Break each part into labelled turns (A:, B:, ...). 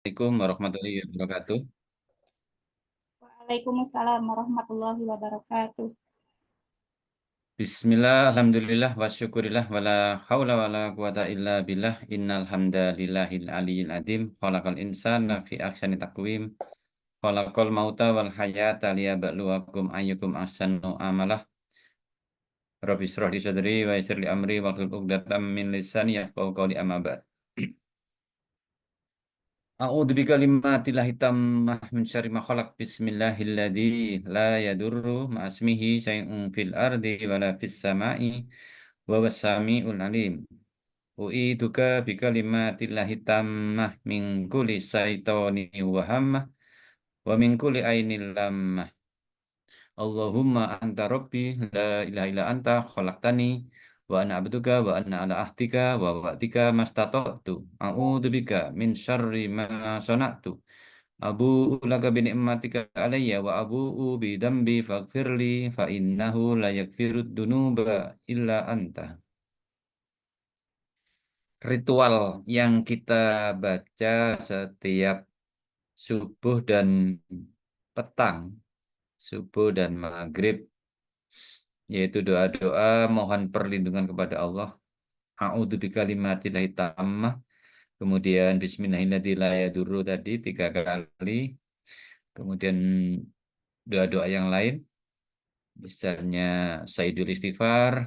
A: Assalamualaikum warahmatullahi wabarakatuh.
B: Waalaikumsalam warahmatullahi wabarakatuh.
A: Bismillah, alhamdulillah, wa syukurillah, wa la hawla wa la quwata illa billah, innal hamdalillahil aliyyil adim, khalaqal insana fi ahsani taqwim, khalaqal mauta wal hayata liyabluwakum ayyukum ahsanu amalah, rabbi shrah li sadri wa yassir li amri wa hlul 'uqdatam min lisani yafqahu qawli amma ba'd. A'udzu bikalimatillahi tammah min syarri ma khalaq. Bismillahilladzi la yadurru ma'asmihi syai'un fil ardi wala fis sama'i wa was samiul alim. U'iduka bikalimatillahi tammah min kulli syaitani wa hammah wa min kulli ainil lammah. Allahumma anta rabbi la ilaha illa anta khalaqtani wa ana abduka wa ana ala ahdika wa wa'dika mastata'tu. A'udzu bika min syarri ma sana'tu. Abu'u laka bi ni'matika alayya wa abu'u bi dambi faghfirli fa innahu la yaghfirud dunuba illa anta. Ritual yang kita baca setiap subuh dan petang, subuh dan maghrib, yaitu doa-doa mohon perlindungan kepada Allah. A'udzu bikalimatillahi tammah. Kemudian bismillahirrahmanirrahim tadi 3 kali. Kemudian doa-doa yang lain. Misalnya Sayyidul Istighfar,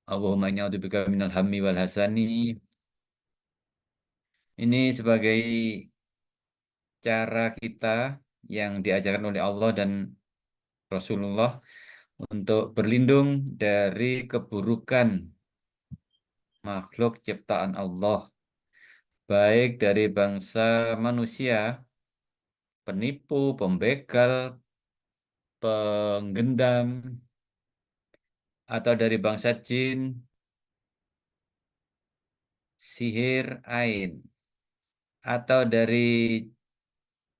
A: Allahumma inni a'udzubika minal hammi wal hasani. Ini sebagai cara kita yang diajarkan oleh Allah dan Rasulullah untuk berlindung dari keburukan makhluk ciptaan Allah, baik dari bangsa manusia, penipu, pembegal, penggendam, atau dari bangsa jin, sihir, ain, atau dari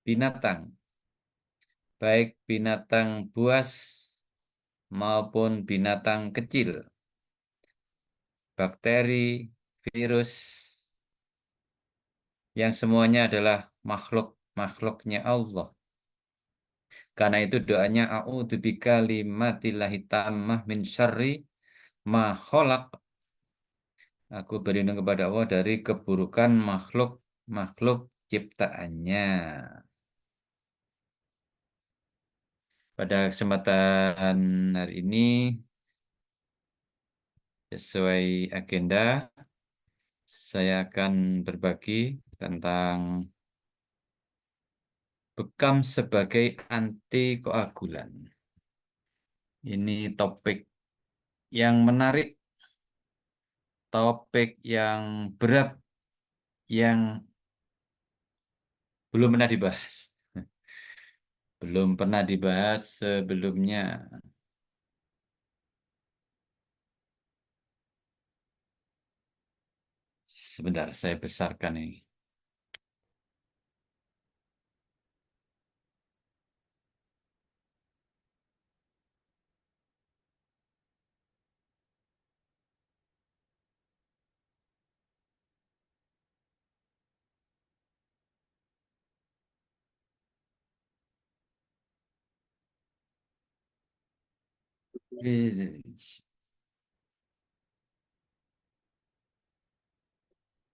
A: binatang, baik binatang buas maupun binatang kecil, bakteri, virus, yang semuanya adalah makhluk-makhluknya Allah. Karena itu doanya a'udzu bikalimatillahi tammah min syarri ma khalaq. Aku berlindung kepada Allah dari keburukan makhluk-makhluk ciptaannya. Pada kesempatan hari ini, sesuai agenda, saya akan berbagi tentang bekam sebagai antikoagulan. Ini topik yang menarik, topik yang berat, yang belum pernah dibahas. Belum pernah dibahas sebelumnya. Sebentar, saya besarkan ini.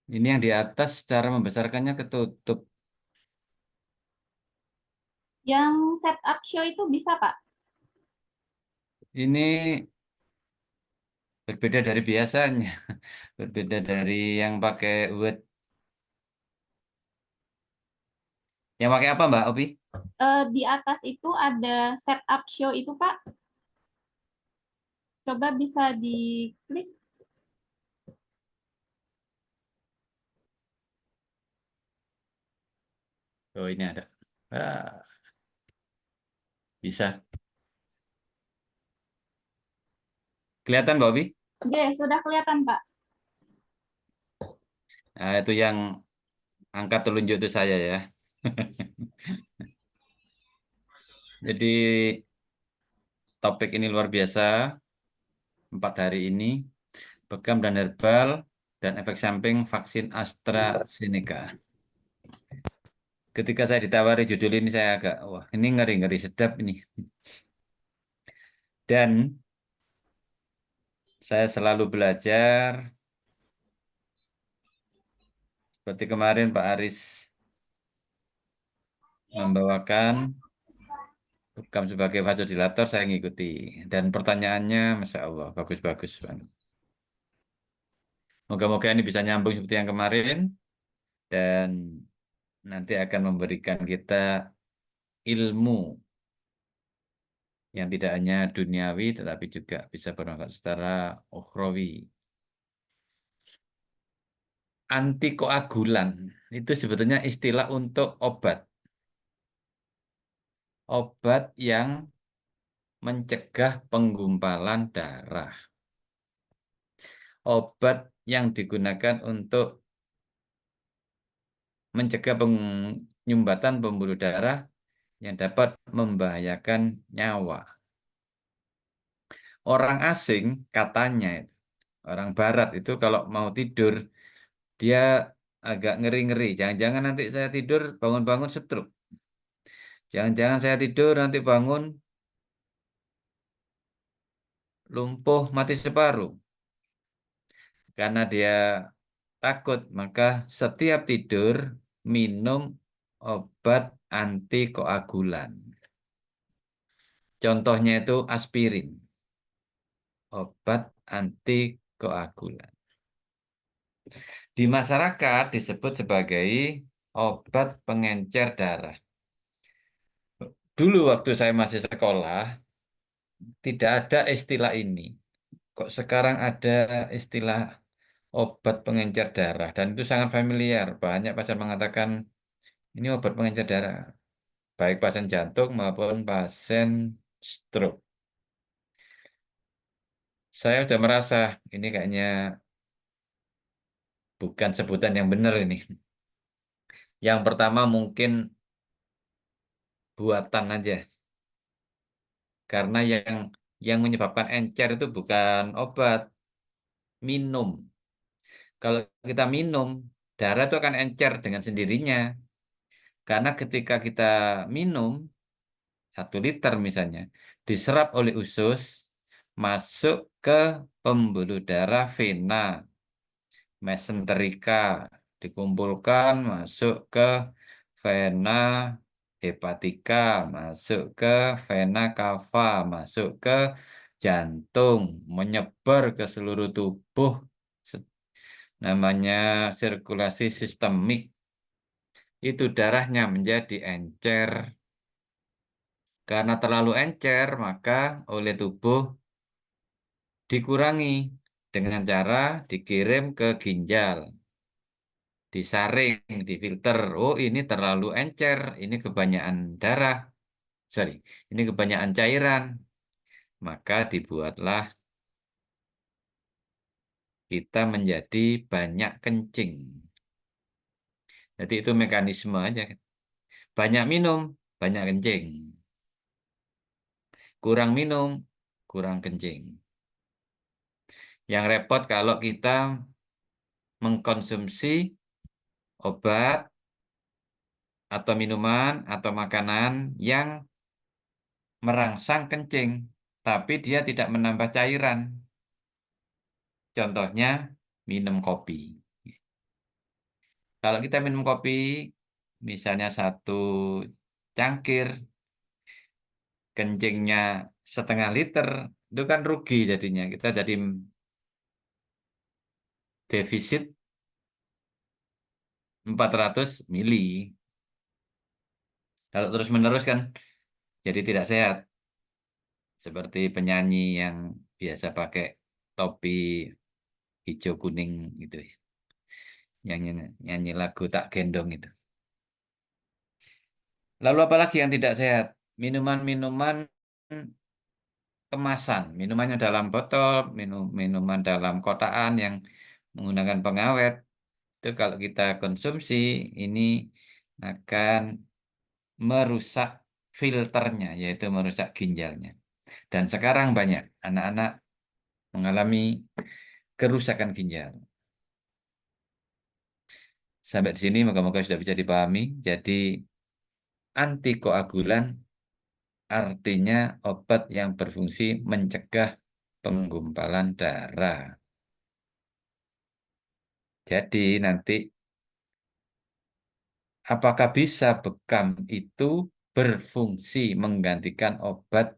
A: Ini yang di atas cara membesarkannya ketutup.
B: Yang setup show itu bisa, Pak?
A: Ini berbeda dari biasanya. Berbeda dari yang pakai Word. Yang pakai apa, Mbak Opi?
B: Di atas itu ada setup show itu, Pak. Coba bisa diklik.
A: Oh, ini ada. Ah, bisa. Kelihatan, Mbak Opi?
B: Oke, sudah kelihatan, Pak.
A: Nah, itu yang angkat telunjuk itu saya ya. Jadi topik ini luar biasa. 4 hari ini. Bekam dan herbal dan efek samping vaksin AstraZeneca. Ketika saya ditawari judul ini saya agak, wah ini ngeri-ngeri sedap ini. Dan saya selalu belajar, seperti kemarin Pak Aris membawakan program sebagai fasilitator, saya ngikuti. Dan pertanyaannya, Masya Allah, bagus-bagus banget. Moga-moga ini bisa nyambung seperti yang kemarin, dan nanti akan memberikan kita ilmu yang tidak hanya duniawi, tetapi juga bisa bermanfaat secara ukhrawi. Antikoagulan itu sebetulnya istilah untuk obat. Obat yang mencegah penggumpalan darah. Obat yang digunakan untuk mencegah penyumbatan pembuluh darah yang dapat membahayakan nyawa. Orang asing katanya itu, orang barat itu kalau mau tidur, dia agak ngeri-ngeri. Jangan-jangan nanti saya tidur bangun-bangun stroke. Jangan-jangan saya tidur nanti bangun lumpuh mati separuh. Karena dia takut, maka setiap tidur minum obat antikoagulan. Contohnya itu aspirin, obat antikoagulan. Di masyarakat disebut sebagai obat pengencer darah. Dulu waktu saya masih sekolah, tidak ada istilah ini. Kok sekarang ada istilah obat pengencer darah, dan itu sangat familiar. Banyak pasien mengatakan ini obat pengencer darah, baik pasien jantung maupun pasien stroke. Saya sudah merasa ini kayaknya bukan sebutan yang benar ini. Yang pertama mungkin buatan aja, karena yang menyebabkan encer itu bukan obat, minum. Kalau kita minum, darah itu akan encer dengan sendirinya. Karena ketika kita minum 1 liter misalnya, diserap oleh usus, masuk ke pembuluh darah vena, mesenterika, dikumpulkan, masuk ke vena hepatika, masuk ke vena cava, masuk ke jantung, menyebar ke seluruh tubuh, Se- namanya sirkulasi sistemik. Itu darahnya menjadi encer. Karena terlalu encer, maka oleh tubuh dikurangi dengan cara dikirim ke ginjal, disaring, difilter. Oh, ini terlalu encer, ini kebanyakan darah, sorry, ini kebanyakan cairan. Maka dibuatlah kita menjadi banyak kencing. Jadi itu mekanisme aja. Banyak minum, banyak kencing. Kurang minum, kurang kencing. Yang repot kalau kita mengkonsumsi obat atau minuman atau makanan yang merangsang kencing, tapi dia tidak menambah cairan. Contohnya, minum kopi. Kalau kita minum kopi, misalnya 1 cangkir, kencingnya 0,5 liter, itu kan rugi jadinya. Kita jadi defisit 400 mili. Kalau terus-menerus kan jadi tidak sehat. Seperti penyanyi yang biasa pakai topi hijau kuning gitu ya. Yang nyanyi lagu Tak Gendong itu. Lalu apalagi yang tidak sehat? Minuman-minuman kemasan, minumannya dalam botol, minuman dalam kotaan yang menggunakan pengawet. Itu kalau kita konsumsi, ini akan merusak filternya, yaitu merusak ginjalnya. Dan sekarang banyak anak-anak mengalami kerusakan ginjal. Sampai di sini moga-moga sudah bisa dipahami. Jadi antikoagulan artinya obat yang berfungsi mencegah penggumpalan darah. Jadi nanti apakah bisa bekam itu berfungsi menggantikan obat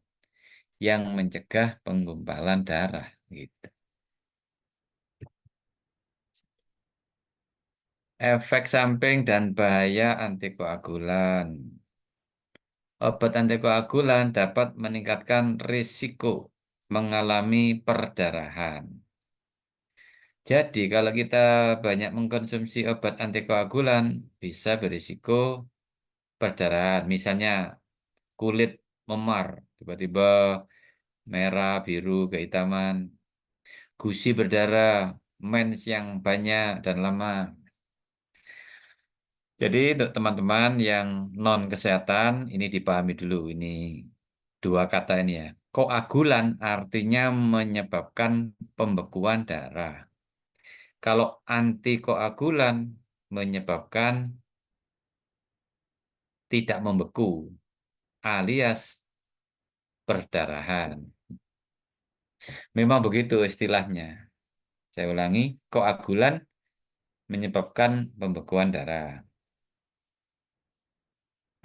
A: yang mencegah penggumpalan darah gitu. Efek samping dan bahaya antikoagulan. Obat antikoagulan dapat meningkatkan risiko mengalami perdarahan. Jadi kalau kita banyak mengkonsumsi obat antikoagulan bisa berisiko perdarahan. Misalnya kulit memar, tiba-tiba merah, biru, kehitaman, gusi berdarah, mens yang banyak dan lama. Jadi untuk teman-teman yang non kesehatan ini dipahami dulu ini dua kata ini ya. Koagulan artinya menyebabkan pembekuan darah. Kalau antikoagulan menyebabkan tidak membeku alias perdarahan. Memang begitu istilahnya. Saya ulangi, koagulan menyebabkan pembekuan darah.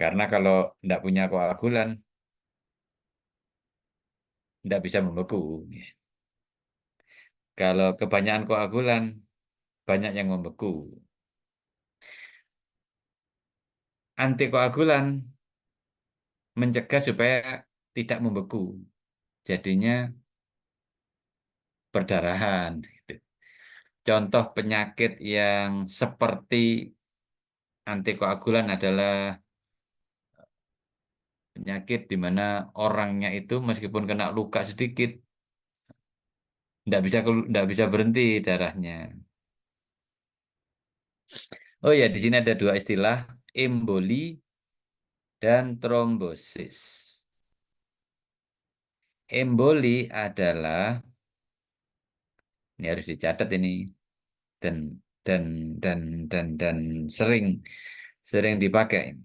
A: Karena kalau tidak punya koagulan, tidak bisa membeku. Kalau kebanyakan koagulan, banyak yang membeku. Antikoagulan mencegah supaya tidak membeku. Jadinya perdarahan. Gitu. Contoh penyakit yang seperti antikoagulan adalah penyakit di mana orangnya itu meskipun kena luka sedikit, tidak bisa berhenti darahnya. Oh ya, di sini ada dua istilah, emboli dan trombosis. Emboli adalah, ini harus dicatat ini, dan dan dan dan sering sering dipakai.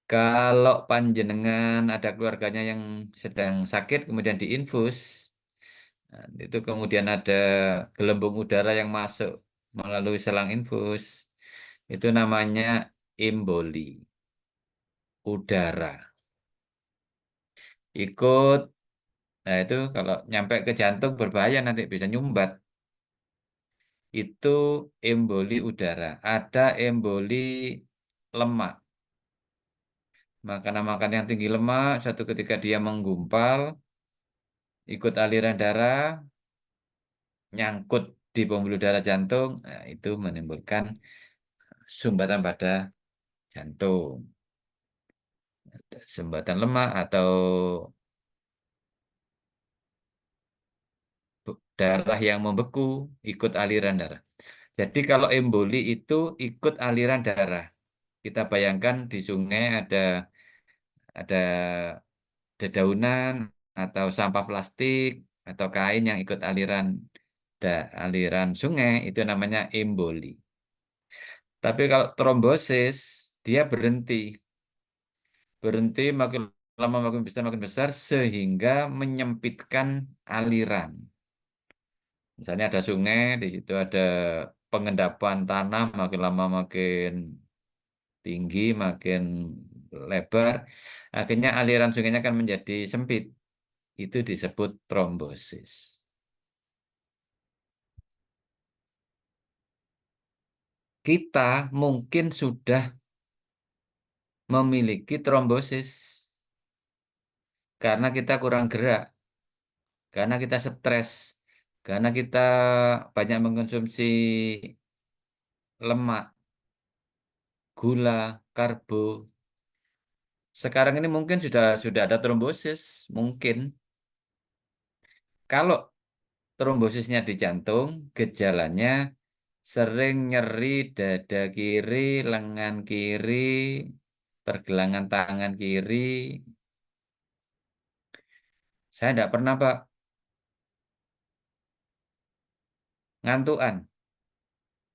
A: Kalau panjenengan ada keluarganya yang sedang sakit kemudian diinfus, nah, itu kemudian ada gelembung udara yang masuk melalui selang infus, itu namanya emboli udara. Ikut, nah itu kalau nyampe ke jantung berbahaya nanti bisa nyumbat. Itu emboli udara. Ada emboli lemak. Makanan-makanan yang tinggi lemak, satu ketika dia menggumpal, ikut aliran darah, nyangkut di pembuluh darah jantung, nah, itu menimbulkan sumbatan pada jantung. Sumbatan lemak atau darah yang membeku, ikut aliran darah. Jadi kalau emboli itu ikut aliran darah. Kita bayangkan di sungai ada dedaunan atau sampah plastik atau kain yang ikut aliran sungai itu namanya emboli. Tapi kalau trombosis dia berhenti makin lama makin besar sehingga menyempitkan aliran. Misalnya ada sungai, di situ ada pengendapan tanah makin lama makin tinggi, makin lebar. Akhirnya aliran sungainya akan menjadi sempit. Itu disebut trombosis. Kita mungkin sudah memiliki trombosis karena kita kurang gerak, karena kita stres, karena kita banyak mengkonsumsi lemak, gula, karbo. Sekarang ini mungkin sudah ada trombosis, mungkin. Kalau trombosisnya di jantung, gejalanya sering nyeri dada kiri, lengan kiri, pergelangan tangan kiri. Saya tidak pernah, Pak, ngantuan.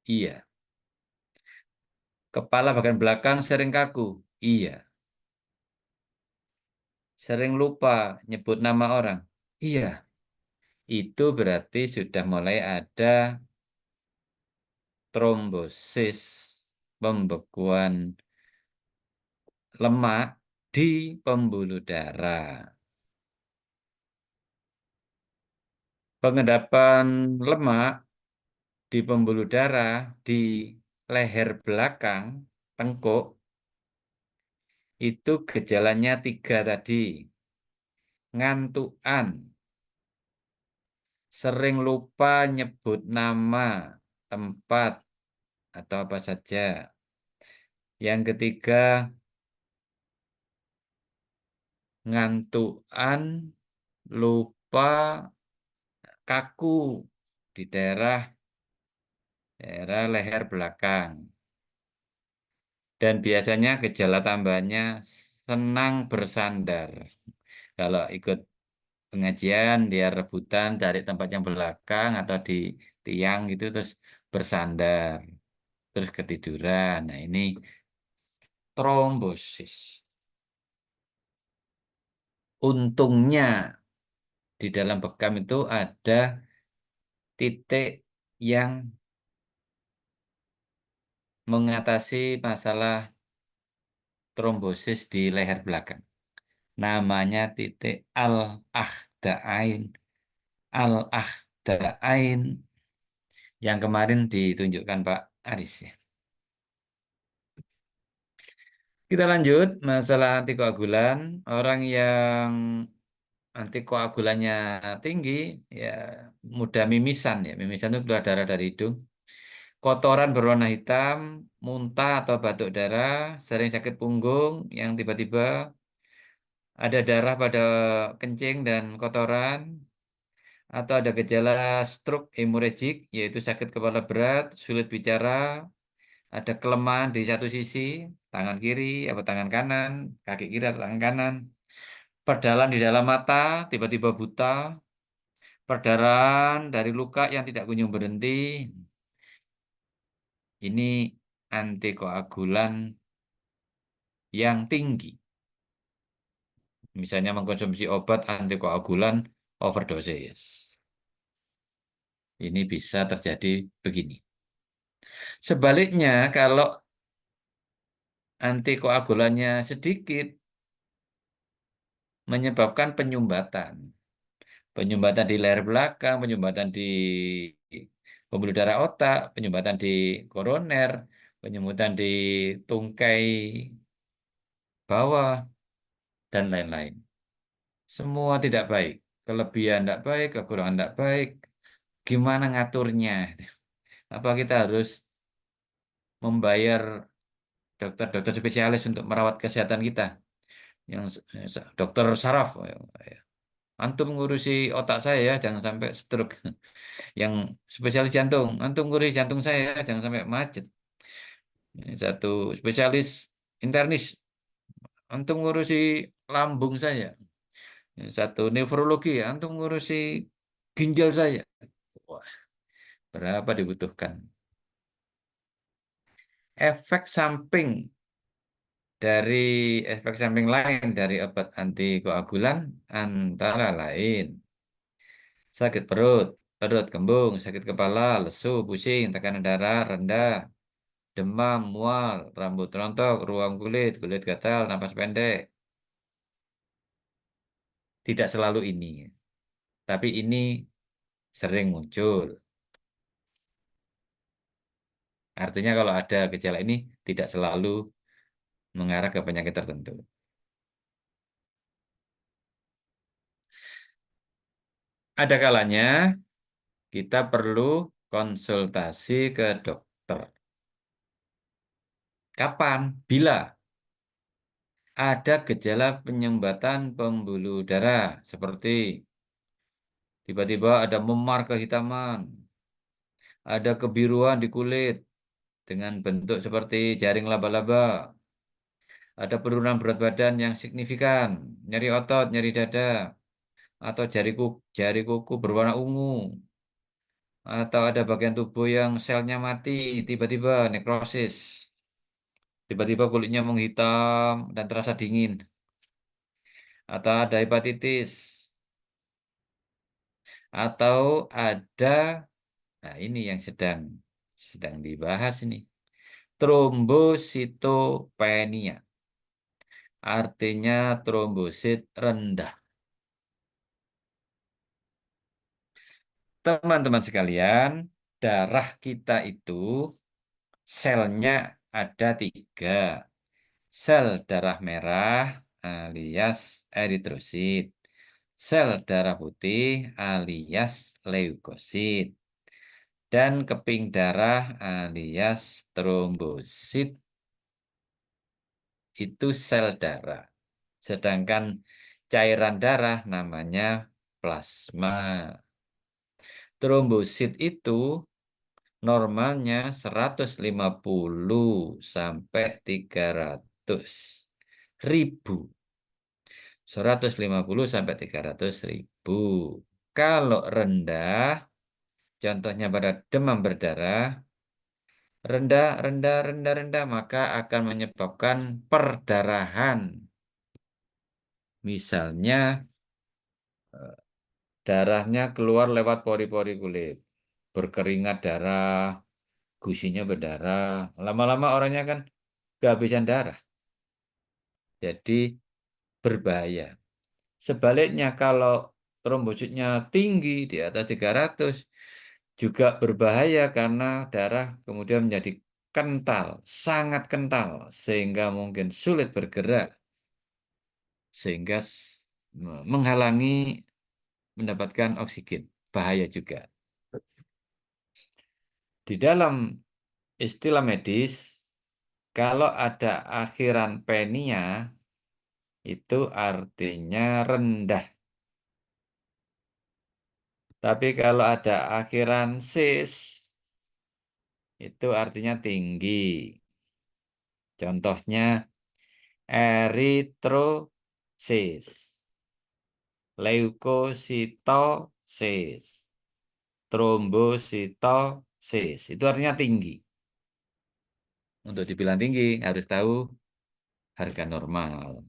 A: Iya, Kepala bagian belakang sering kaku. Iya. Sering lupa nyebut nama orang. Iya. Itu berarti sudah mulai ada trombosis, pembekuan lemak di pembuluh darah. Pengendapan lemak di pembuluh darah di leher belakang, tengkuk, itu gejalanya tiga tadi. Ngantukan, sering lupa nyebut nama, tempat, atau apa saja. Yang ketiga, ngantukan, lupa, kaku di daerah leher belakang. Dan biasanya gejala tambahannya senang bersandar. Kalau ikut pengajian, dia rebutan dari tempat yang belakang atau di tiang gitu, terus bersandar, terus ketiduran. Nah, ini trombosis. Untungnya di dalam bekam itu ada titik yang mengatasi masalah trombosis di leher belakang. Namanya titik al-ahda'ain. Al-ahda'ain yang kemarin ditunjukkan Pak Aris ya. Kita lanjut masalah antikoagulan. Orang yang antikoagulannya tinggi ya mudah mimisan ya. Mimisan itu keluar darah dari hidung. Kotoran berwarna hitam, muntah atau batuk darah, sering sakit punggung yang tiba-tiba ada darah pada kencing dan kotoran, atau ada gejala stroke hemorrhagic, yaitu sakit kepala berat, sulit bicara, ada kelemahan di satu sisi, tangan kiri atau tangan kanan, kaki kiri atau tangan kanan, perdalan di dalam mata, tiba-tiba buta, perdarahan dari luka yang tidak kunjung berhenti. Ini antikoagulan yang tinggi. Misalnya mengkonsumsi obat antikoagulan overdosis. Ini bisa terjadi begini. Sebaliknya, kalau antikoagulannya sedikit, menyebabkan penyumbatan. Penyumbatan di leher belakang, penyumbatan di pembuluh darah otak, penyumbatan di koroner, penyumbatan di tungkai bawah, dan lain-lain. Semua tidak baik. Kelebihan tidak baik, kekurangan tidak baik. Gimana ngaturnya? Apa kita harus membayar dokter-dokter spesialis untuk merawat kesehatan kita? Yang dokter saraf, antum ngurusi otak saya ya, jangan sampai stroke. Yang spesialis jantung, antum ngurusi jantung saya, jangan sampai macet. Satu spesialis internis, antum ngurusi lambung saya. Satu nefrologi, antum ngurusi ginjal saya. Wah, berapa dibutuhkan? Efek samping dari efek samping lain dari obat antikoagulan antara lain sakit perut, perut kembung, sakit kepala, lesu, pusing, tekanan darah rendah, demam, mual, rambut rontok, ruam kulit, kulit gatal, napas pendek. Tidak selalu ini, tapi ini sering muncul. Artinya kalau ada gejala ini tidak selalu mengarah ke penyakit tertentu. Ada kalanya kita perlu konsultasi ke dokter. Kapan? Bila ada gejala penyumbatan pembuluh darah seperti tiba-tiba ada memar kehitaman, ada kebiruan di kulit dengan bentuk seperti jaring laba-laba, ada penurunan berat badan yang signifikan, nyeri otot, nyeri dada, atau jari kuku berwarna ungu, atau ada bagian tubuh yang selnya mati, tiba-tiba nekrosis. tiba-tiba kulitnya menghitam dan terasa dingin, atau ada hepatitis, atau ada, nah ini yang sedang sedang dibahas ini, trombositopenia, artinya trombosit rendah. Teman-teman sekalian, darah kita itu selnya ada 3. Sel darah merah alias eritrosit. Sel darah putih alias leukosit. Dan keping darah alias trombosit itu sel darah. Sedangkan cairan darah namanya plasma. Trombosit itu normalnya 150 sampai 300 ribu. 150 sampai 300 ribu. Kalau rendah, contohnya pada demam berdarah, rendah, rendah, rendah, rendah, maka akan menyebabkan perdarahan. Misalnya, darahnya keluar lewat pori-pori kulit. Berkeringat darah, gusinya berdarah. Lama-lama orangnya kan kehabisan darah. Jadi berbahaya. Sebaliknya kalau trombositnya tinggi di atas 300 juga berbahaya karena darah kemudian menjadi kental, sangat kental sehingga mungkin sulit bergerak sehingga menghalangi mendapatkan oksigen. Bahaya juga. Di dalam istilah medis, kalau ada akhiran penia itu artinya rendah. Tapi kalau ada akhiran sis, itu artinya tinggi. Contohnya eritrosis, leukositosis, trombositosis. Itu artinya tinggi. Untuk dibilang tinggi harus tahu harga normal.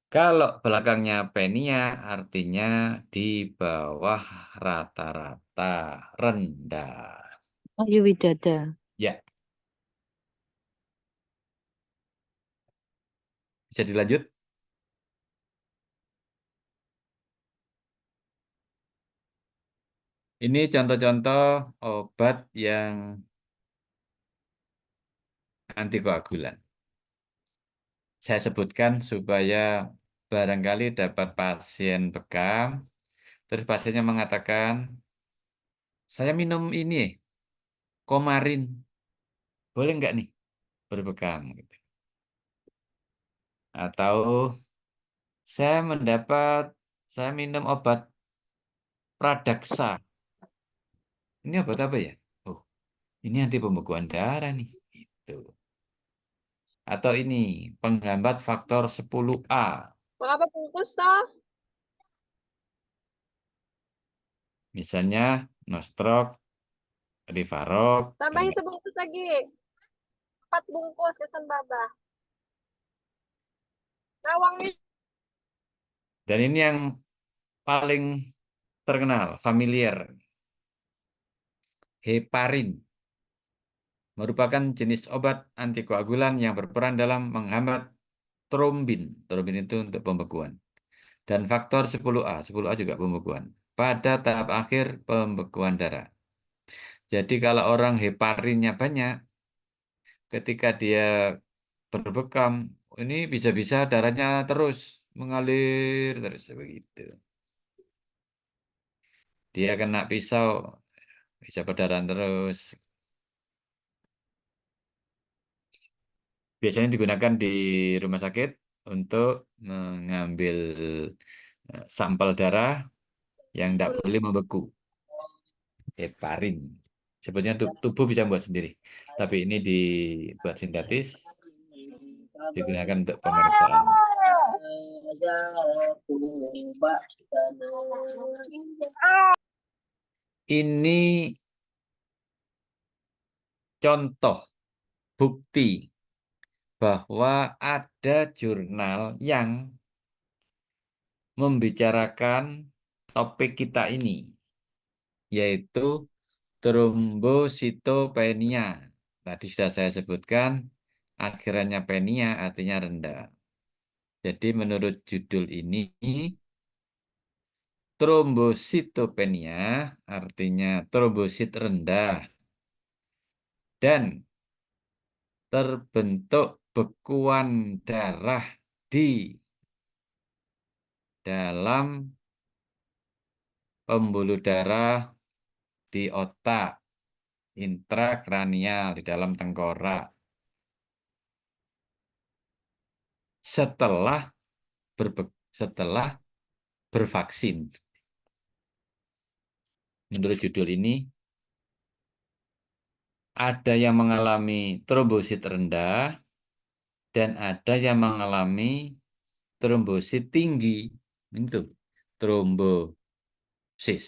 A: Kalau belakangnya penia artinya di bawah rata-rata, rendah.
C: Ayu Widada.
A: Ya, bisa dilanjut. Ini contoh-contoh obat yang antikoagulan. Saya sebutkan supaya barangkali dapat pasien bekam, terus pasiennya mengatakan, saya minum ini, Komarin, boleh nggak nih berbekam? Gitu. Atau saya minum obat Pradaksa. Ini obat apa ya? Oh, ini anti pembekuan darah nih. Itu. Atau ini penghambat faktor 10A.
C: Berapa bungkus toh?
A: Misalnya Nostrok, Rivarok,
C: Tambahin sebungkus lagi. 4 bungkus kesan babah. Nawangnya.
A: dan ini yang paling terkenal, familiar, heparin merupakan jenis obat antikoagulan yang berperan dalam menghambat trombin. Trombin itu untuk pembekuan. Dan faktor 10A, 10A juga pembekuan. Pada tahap akhir pembekuan darah. Jadi kalau orang heparinnya banyak, ketika dia berbekam, ini bisa-bisa darahnya terus mengalir terus begitu. Dia kena pisau, bisa berdarah terus. Biasanya digunakan di rumah sakit untuk mengambil sampel darah yang tidak boleh membeku. Heparin. Sebetulnya tubuh bisa membuat sendiri. Tapi ini dibuat sintetis, digunakan untuk pemeriksaan. Ini contoh bukti bahwa ada jurnal yang membicarakan topik kita ini, yaitu trombositopenia. Tadi sudah saya sebutkan, akhirannya penia artinya rendah. Jadi menurut judul ini, trombositopenia artinya trombosit rendah dan terbentuk bekuan darah di dalam pembuluh darah di otak intrakranial di dalam tengkorak setelah setelah bervaksin. Menurut judul ini, ada yang mengalami trombosit rendah dan ada yang mengalami trombosit tinggi. Itu trombosis.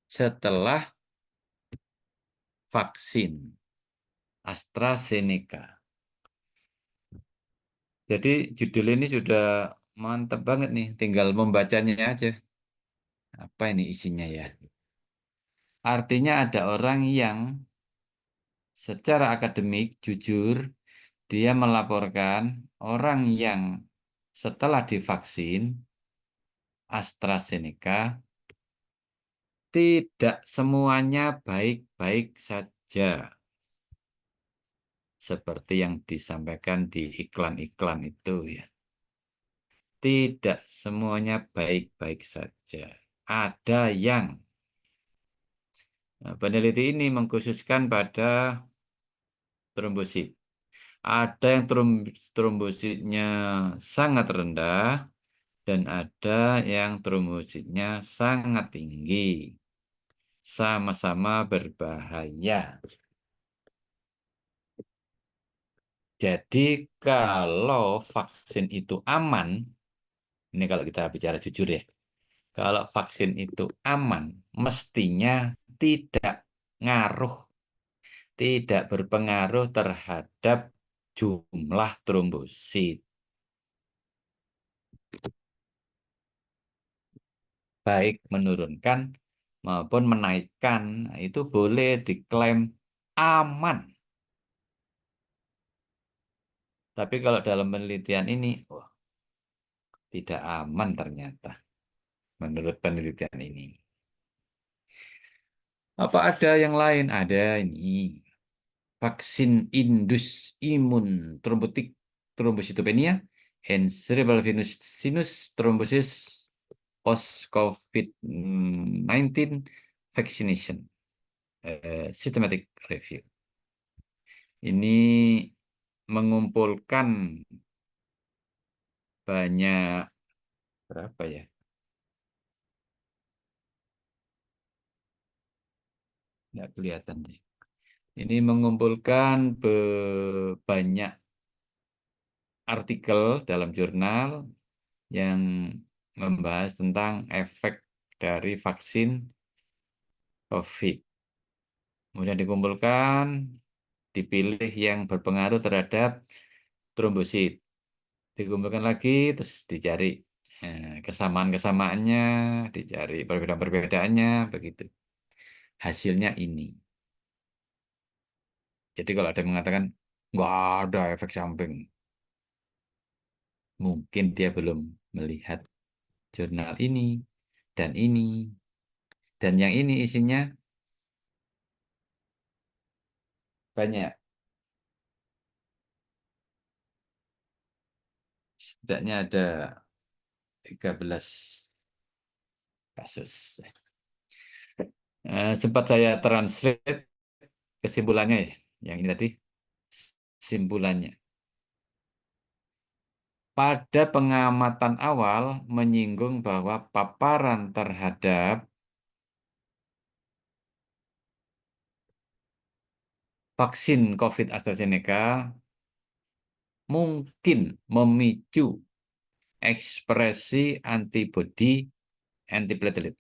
A: Setelah vaksin AstraZeneca. Jadi judul ini sudah mantap banget nih, tinggal membacanya aja. Apa ini isinya ya? Artinya ada orang yang secara akademik jujur, dia melaporkan orang yang setelah divaksin AstraZeneca tidak semuanya baik-baik saja. Seperti yang disampaikan di iklan-iklan itu ya. Tidak semuanya baik-baik saja. Ada yang peneliti ini mengkhususkan pada trombosit. Ada yang trombositnya sangat rendah dan ada yang trombositnya sangat tinggi. Sama-sama berbahaya. Jadi kalau vaksin itu aman, ini kalau kita bicara jujur ya, kalau vaksin itu aman, mestinya tidak ngaruh, tidak berpengaruh terhadap jumlah trombosit. Baik menurunkan maupun menaikkan, itu boleh diklaim aman. Tapi kalau dalam penelitian ini, oh, tidak aman ternyata, menurut penelitian ini. Apa ada yang lain? Ada ini. Vaksin indus imun trombotik trombositopenia and cerebral venous sinus thrombosis post-COVID-19 vaccination systematic review. Ini mengumpulkan banyak berapa ya? Nggak kelihatan deh. Ini mengumpulkan banyak artikel dalam jurnal yang membahas tentang efek dari vaksin COVID. Kemudian dikumpulkan, dipilih yang berpengaruh terhadap trombosit. Dikumpulkan lagi, terus dicari kesamaan-kesamaannya, dicari perbedaan-perbedaannya, begitu. Hasilnya ini. Jadi kalau ada yang mengatakan, nggak ada efek samping, mungkin dia belum melihat jurnal ini, dan ini, dan yang ini isinya banyak. Setidaknya ada 13 kasus. Sempat saya translate kesimpulannya ya, yang ini tadi simpulannya. Pada pengamatan awal menyinggung bahwa paparan terhadap vaksin COVID AstraZeneca mungkin memicu ekspresi antibodi antiplatelet.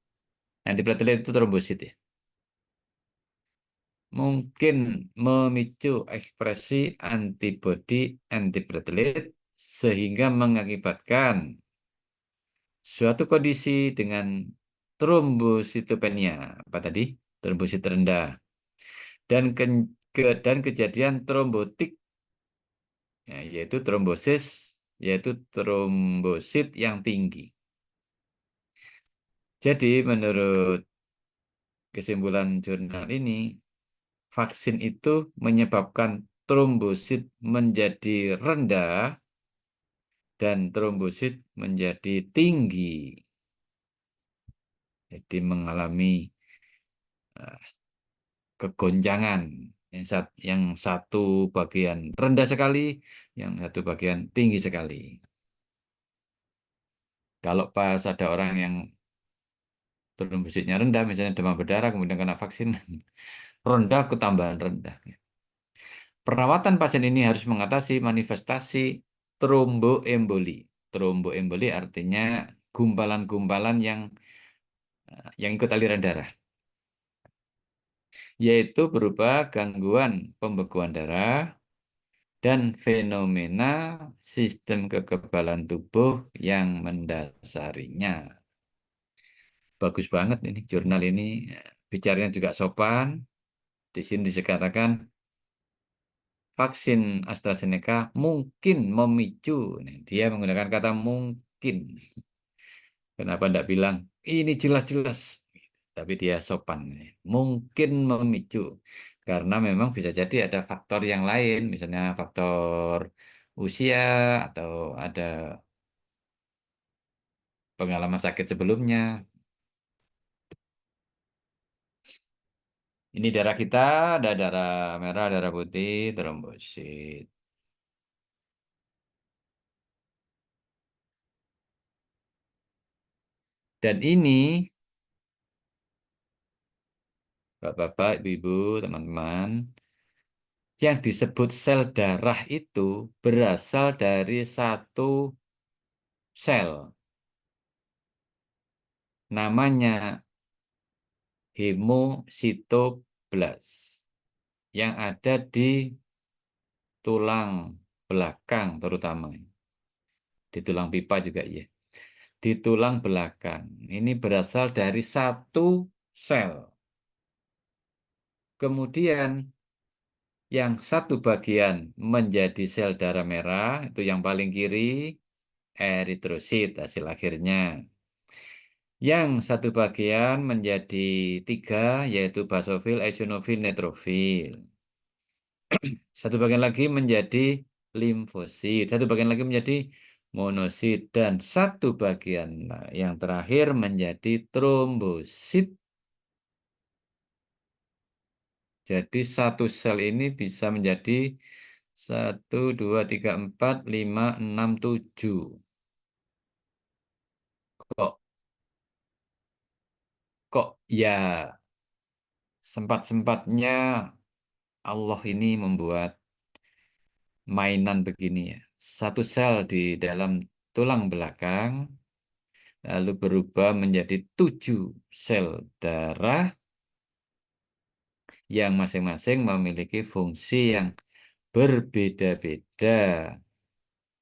A: Antiplatelet itu trombosit ya. mungkin memicu ekspresi antibodi antiplatelet sehingga mengakibatkan suatu kondisi dengan trombositopenia, apa tadi? Trombosit rendah dan dan kejadian trombotik, ya, yaitu trombosit yang tinggi. Jadi menurut kesimpulan jurnal ini, vaksin itu menyebabkan trombosit menjadi rendah dan trombosit menjadi tinggi. Jadi mengalami kegoncangan. Yang satu bagian rendah sekali, yang satu bagian tinggi sekali. Kalau pas ada orang yang trombositnya rendah, misalnya demam berdarah, kemudian kena vaksin, rendah ketambahan rendah. Perawatan pasien ini harus mengatasi manifestasi tromboemboli. Tromboemboli artinya gumpalan-gumpalan yang ikut aliran darah, yaitu berupa gangguan pembekuan darah dan fenomena sistem kekebalan tubuh yang mendasarinya. Bagus banget ini jurnal ini, bicaranya juga sopan. Di sini dikatakan vaksin AstraZeneca mungkin memicu. Nah, dia menggunakan kata mungkin. Kenapa tidak bilang ini jelas-jelas? Tapi dia sopan. Mungkin memicu. Karena memang bisa jadi ada faktor yang lain, misalnya faktor usia atau ada pengalaman sakit sebelumnya. Ini darah kita, ada darah merah, darah putih, trombosit. Dan ini, Bapak-bapak, Ibu-ibu, teman-teman, yang disebut sel darah itu berasal dari satu sel. Namanya hemositoblast yang ada di tulang belakang terutama. Di tulang pipa juga ya. Di tulang belakang. Ini berasal dari satu sel. Kemudian yang satu bagian menjadi sel darah merah, itu yang paling kiri, eritrosit hasil akhirnya. Yang satu bagian menjadi tiga, yaitu basofil, eosinofil, neutrofil. Satu bagian lagi menjadi limfosit. Satu bagian lagi menjadi monosit. Dan satu bagian yang terakhir menjadi trombosit. Jadi satu sel ini bisa menjadi 1, 2, 3, 4, 5, 6, 7. Kok, kok ya sempat-sempatnya Allah ini membuat mainan begini ya. Satu sel di dalam tulang belakang lalu berubah menjadi 7 sel darah yang masing-masing memiliki fungsi yang berbeda-beda.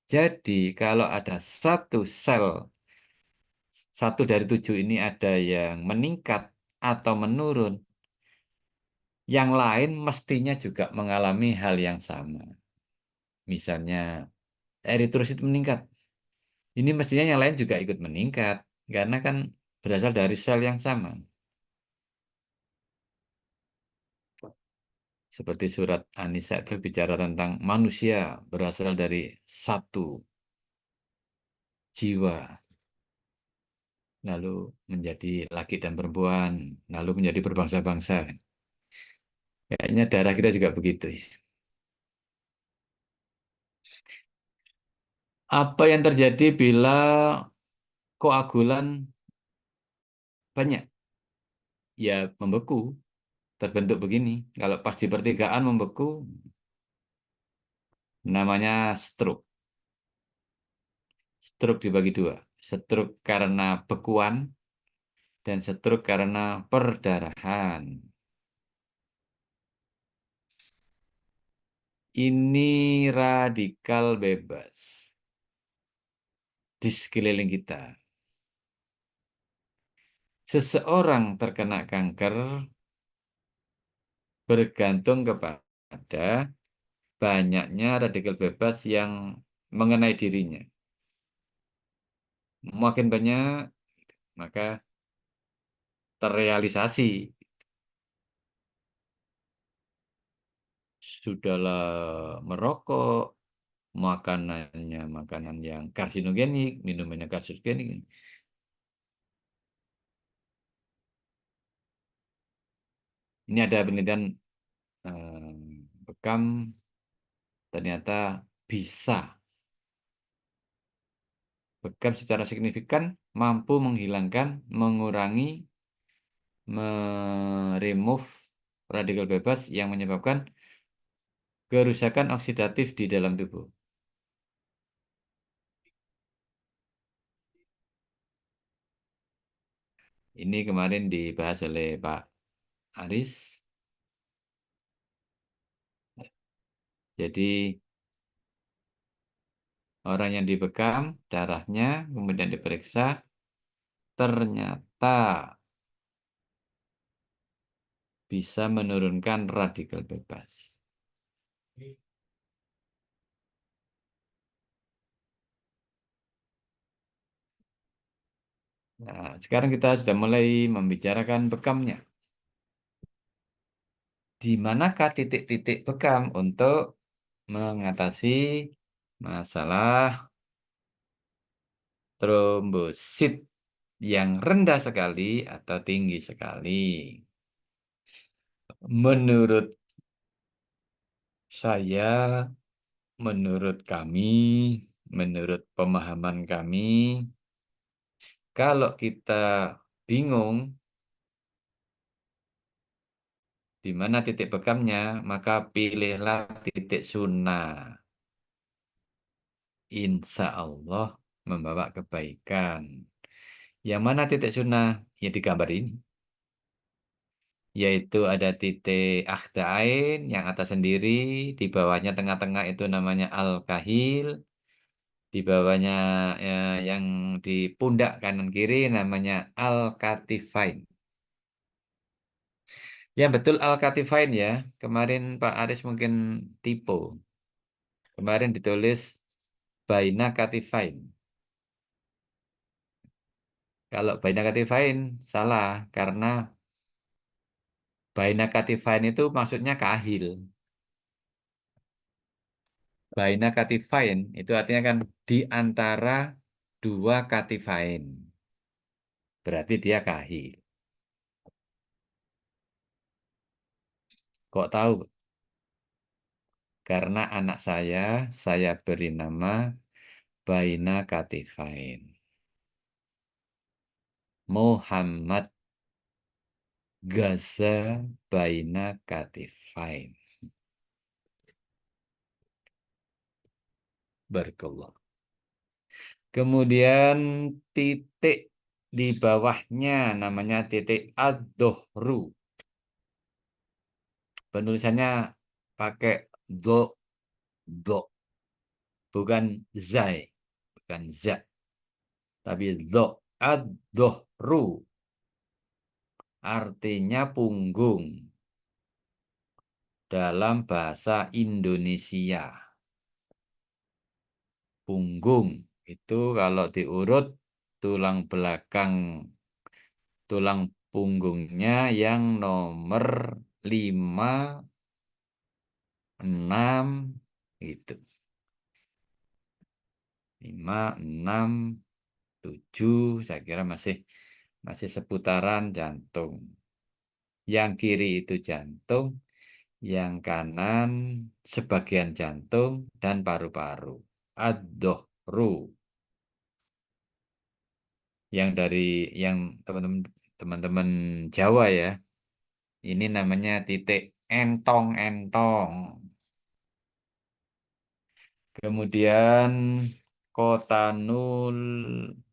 A: Jadi kalau ada satu sel, satu dari 7 ini ada yang meningkat atau menurun, yang lain mestinya juga mengalami hal yang sama. Misalnya eritrosit meningkat, ini mestinya yang lain juga ikut meningkat, karena kan berasal dari sel yang sama. Seperti surat An-Nisa itu bicara tentang manusia berasal dari satu jiwa, lalu menjadi laki dan perempuan, lalu menjadi berbangsa-bangsa. Kayaknya darah kita juga begitu. Apa yang terjadi bila koagulan banyak? Ya membeku, terbentuk begini. Kalau pas di pertigaan membeku, namanya stroke. Stroke dibagi dua. Stroke karena bekuan dan stroke karena perdarahan. Ini radikal bebas di sekeliling kita. Seseorang terkena kanker bergantung kepada banyaknya radikal bebas yang mengenai dirinya. Makin banyak, maka terrealisasi. Sudahlah merokok, makanannya makanan yang karsinogenik, minumannya karsinogenik. Ini ada penelitian bekam ternyata bisa. Bekam secara signifikan mampu menghilangkan, mengurangi, meremove radikal bebas yang menyebabkan kerusakan oksidatif di dalam tubuh. Ini kemarin dibahas oleh Pak Aris. Jadi orang yang dibekam, darahnya kemudian diperiksa, ternyata bisa menurunkan radikal bebas. Nah, sekarang kita sudah mulai membicarakan bekamnya. Di manakah titik-titik bekam untuk mengatasi masalah trombosit yang rendah sekali atau tinggi sekali? Menurut saya, menurut kami, menurut pemahaman kami, kalau kita bingung di mana titik bekamnya, maka pilihlah titik sunnah. Insya Allah membawa kebaikan. Yang mana titik sunnah? Ya di gambar ini. Yaitu ada titik akhdain yang atas sendiri, di bawahnya tengah-tengah itu namanya al-kahil, di bawahnya yang di pundak kanan kiri namanya al-katifain. Ya betul al-katifain ya. Kemarin Pak Aris mungkin tipe. Kemarin ditulis baina katifain. Kalau baina katifain salah karena baina katifain itu maksudnya kahil. Baina katifain itu artinya kan di antara dua katifain. Berarti dia kahil. Kok tahu? Karena anak saya beri nama Baina Katifain. Muhammad Gaza Baina Katifain. Barakallah. Kemudian titik di bawahnya namanya titik ad-dohru. Penulisannya pakai do, do. Bukan zai. Bukan za. Tapi do. Ad-dohru. Artinya punggung. Dalam bahasa Indonesia. Punggung. Itu kalau diurut tulang belakang tulang punggungnya yang nomor 5, 6 gitu. 5, 6, 7 saya kira masih seputaran jantung. Yang kiri itu jantung, yang kanan sebagian jantung dan paru-paru. Ad-dohru. Yang dari yang teman-teman Jawa ya. Ini namanya titik entong-entong. Kemudian kotanul,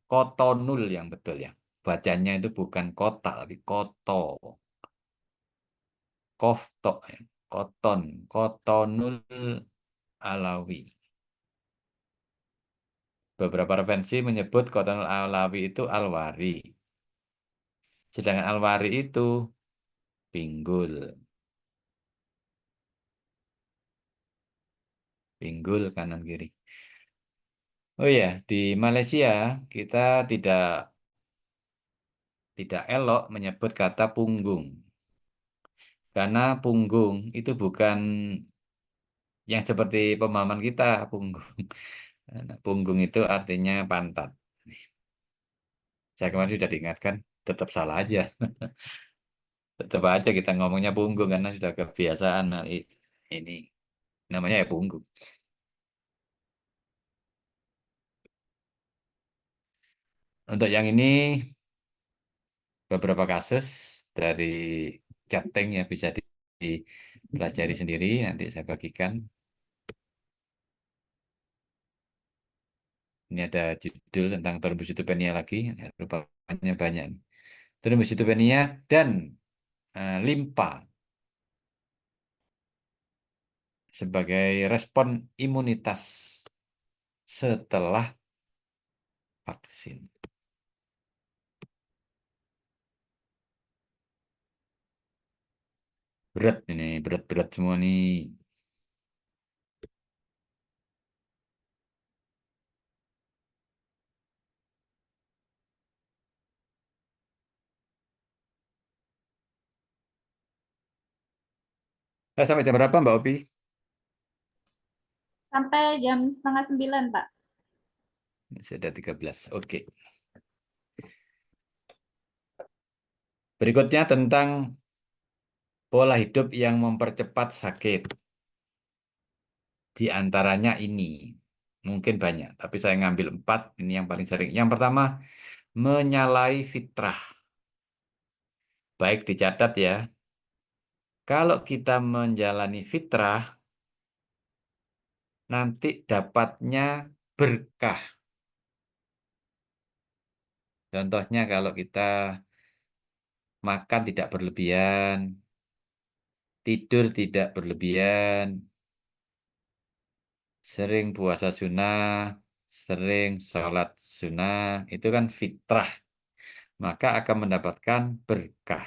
A: kotonul yang betul ya. Bacanya itu bukan kota, tapi koto. Kofto, ya. Koton, kotonul alawi. Beberapa referensi menyebut kotonul alawi itu alwari. Sedangkan alwari itu pinggul. Pinggul kanan kiri. Oh ya, di Malaysia kita tidak elok menyebut kata punggung. Karena punggung itu bukan yang seperti pemahaman kita, punggung. Nah, punggung itu artinya pantat. Saya kemarin sudah diingatkan, tetap salah aja. Tetap aja kita ngomongnya punggung karena sudah kebiasaan. Nah, ini namanya ya punggung. Untuk yang ini beberapa kasus dari chatting ya bisa dipelajari sendiri. Nanti saya bagikan. Ini ada judul tentang trombositopenia lagi. Rupanya banyak. Trombositopenia dan limpa sebagai respon imunitas setelah vaksin. Berat ini, berat-berat semua nih. Sampai jam berapa Mbak Opi?
B: Sampai jam 8:30, Pak.
A: Sudah 13. Oke. Berikutnya tentang pola hidup yang mempercepat sakit. Di antaranya ini. Mungkin banyak, tapi saya ngambil 4. Ini yang paling sering. Yang pertama, menyalahi fitrah. Baik dicatat ya. Kalau kita menjalani fitrah, nanti dapatnya berkah. Contohnya kalau kita makan tidak berlebihan, tidur tidak berlebihan, sering puasa sunnah, sering sholat sunnah, itu kan fitrah. Maka akan mendapatkan berkah.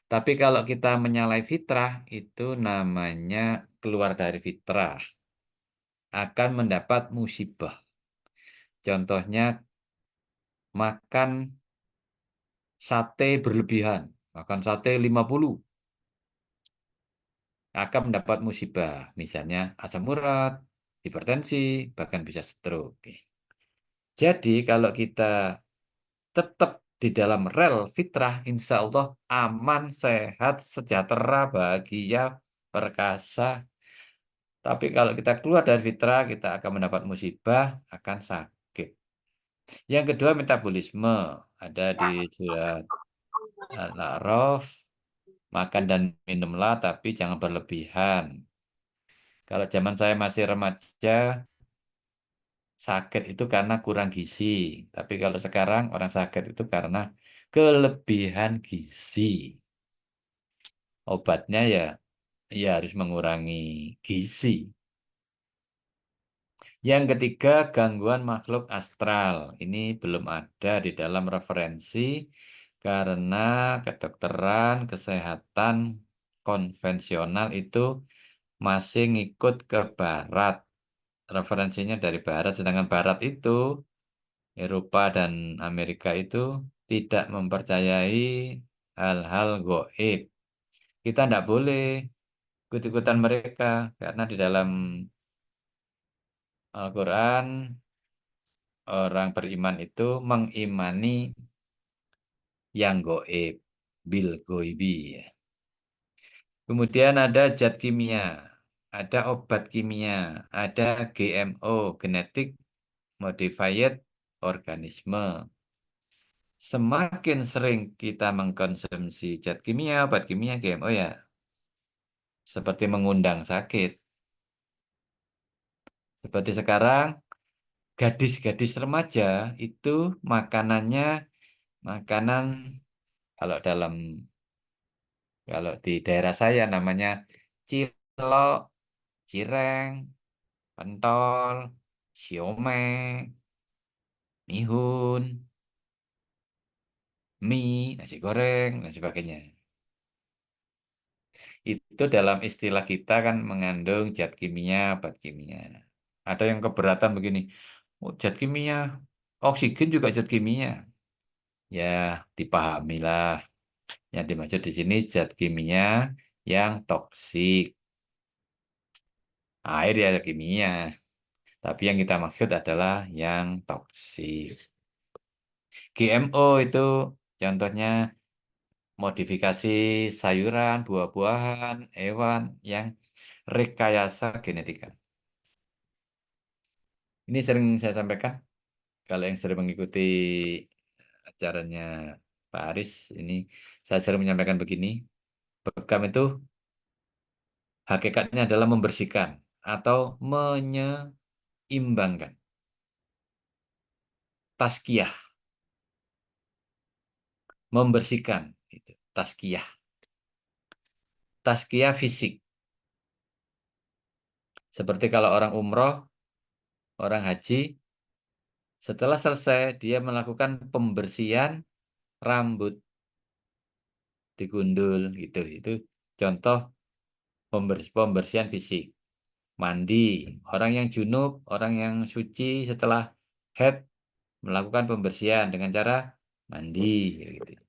A: Tapi kalau kita menyalahi fitrah, itu namanya keluar dari fitrah. Akan mendapat musibah. Contohnya, makan sate berlebihan. Makan sate 50. Akan mendapat musibah. Misalnya asam urat, hipertensi, bahkan bisa stroke. Jadi kalau kita tetap di dalam rel fitrah, insya Allah aman, sehat, sejahtera, bahagia, perkasa. Tapi kalau kita keluar dari fitrah, kita akan mendapat musibah, akan sakit. Yang kedua, metabolisme. Ada di surat Al-A'raf, makan dan minumlah, tapi jangan berlebihan. Kalau zaman saya masih remaja, sakit itu karena kurang gizi. Tapi kalau sekarang orang sakit itu karena kelebihan gizi. Obatnya ya harus mengurangi gizi. Yang ketiga, gangguan makhluk astral. Ini belum ada di dalam referensi karena kedokteran, kesehatan konvensional itu masih ngikut ke barat. Referensinya dari barat, sedangkan barat itu Eropa dan Amerika itu tidak mempercayai hal-hal goib. Kita tidak boleh ikut-ikutan mereka karena di dalam Al-Quran orang beriman itu mengimani yang goib, bil goibi. Kemudian ada zat kimia, ada obat kimia, ada GMO, genetik modified organisme. Semakin sering kita mengkonsumsi zat kimia, obat kimia, GMO ya, seperti mengundang sakit. Seperti sekarang, gadis-gadis remaja itu makanannya makanan kalau kalau di daerah saya namanya cilok, cireng, pentol, siomay, mihun, mie, nasi goreng, dan sebagainya. Itu dalam istilah kita kan mengandung zat kimia, obat kimia. Ada yang keberatan begini, oh, zat kimia, oksigen juga zat kimia. Ya, dipahamilah. Yang dimaksud di sini zat kimia yang toksik. Air ya zat kimia. Tapi yang kita maksud adalah yang toksik. GMO itu contohnya modifikasi sayuran, buah-buahan, hewan yang rekayasa genetika. Ini sering saya sampaikan, kalau yang sering mengikuti acaranya Pak Aris, ini saya sering menyampaikan begini, bekam itu hakikatnya adalah membersihkan atau menyeimbangkan. Tazkiyah, membersihkan. Itu. Tazkiyah. Tazkiyah fisik. Seperti kalau orang umroh, orang haji, setelah selesai dia melakukan pembersihan rambut, digundul gitu. Itu contoh pembersihan fisik. Mandi, orang yang junub, orang yang suci setelah haid melakukan pembersihan dengan cara mandi gitu.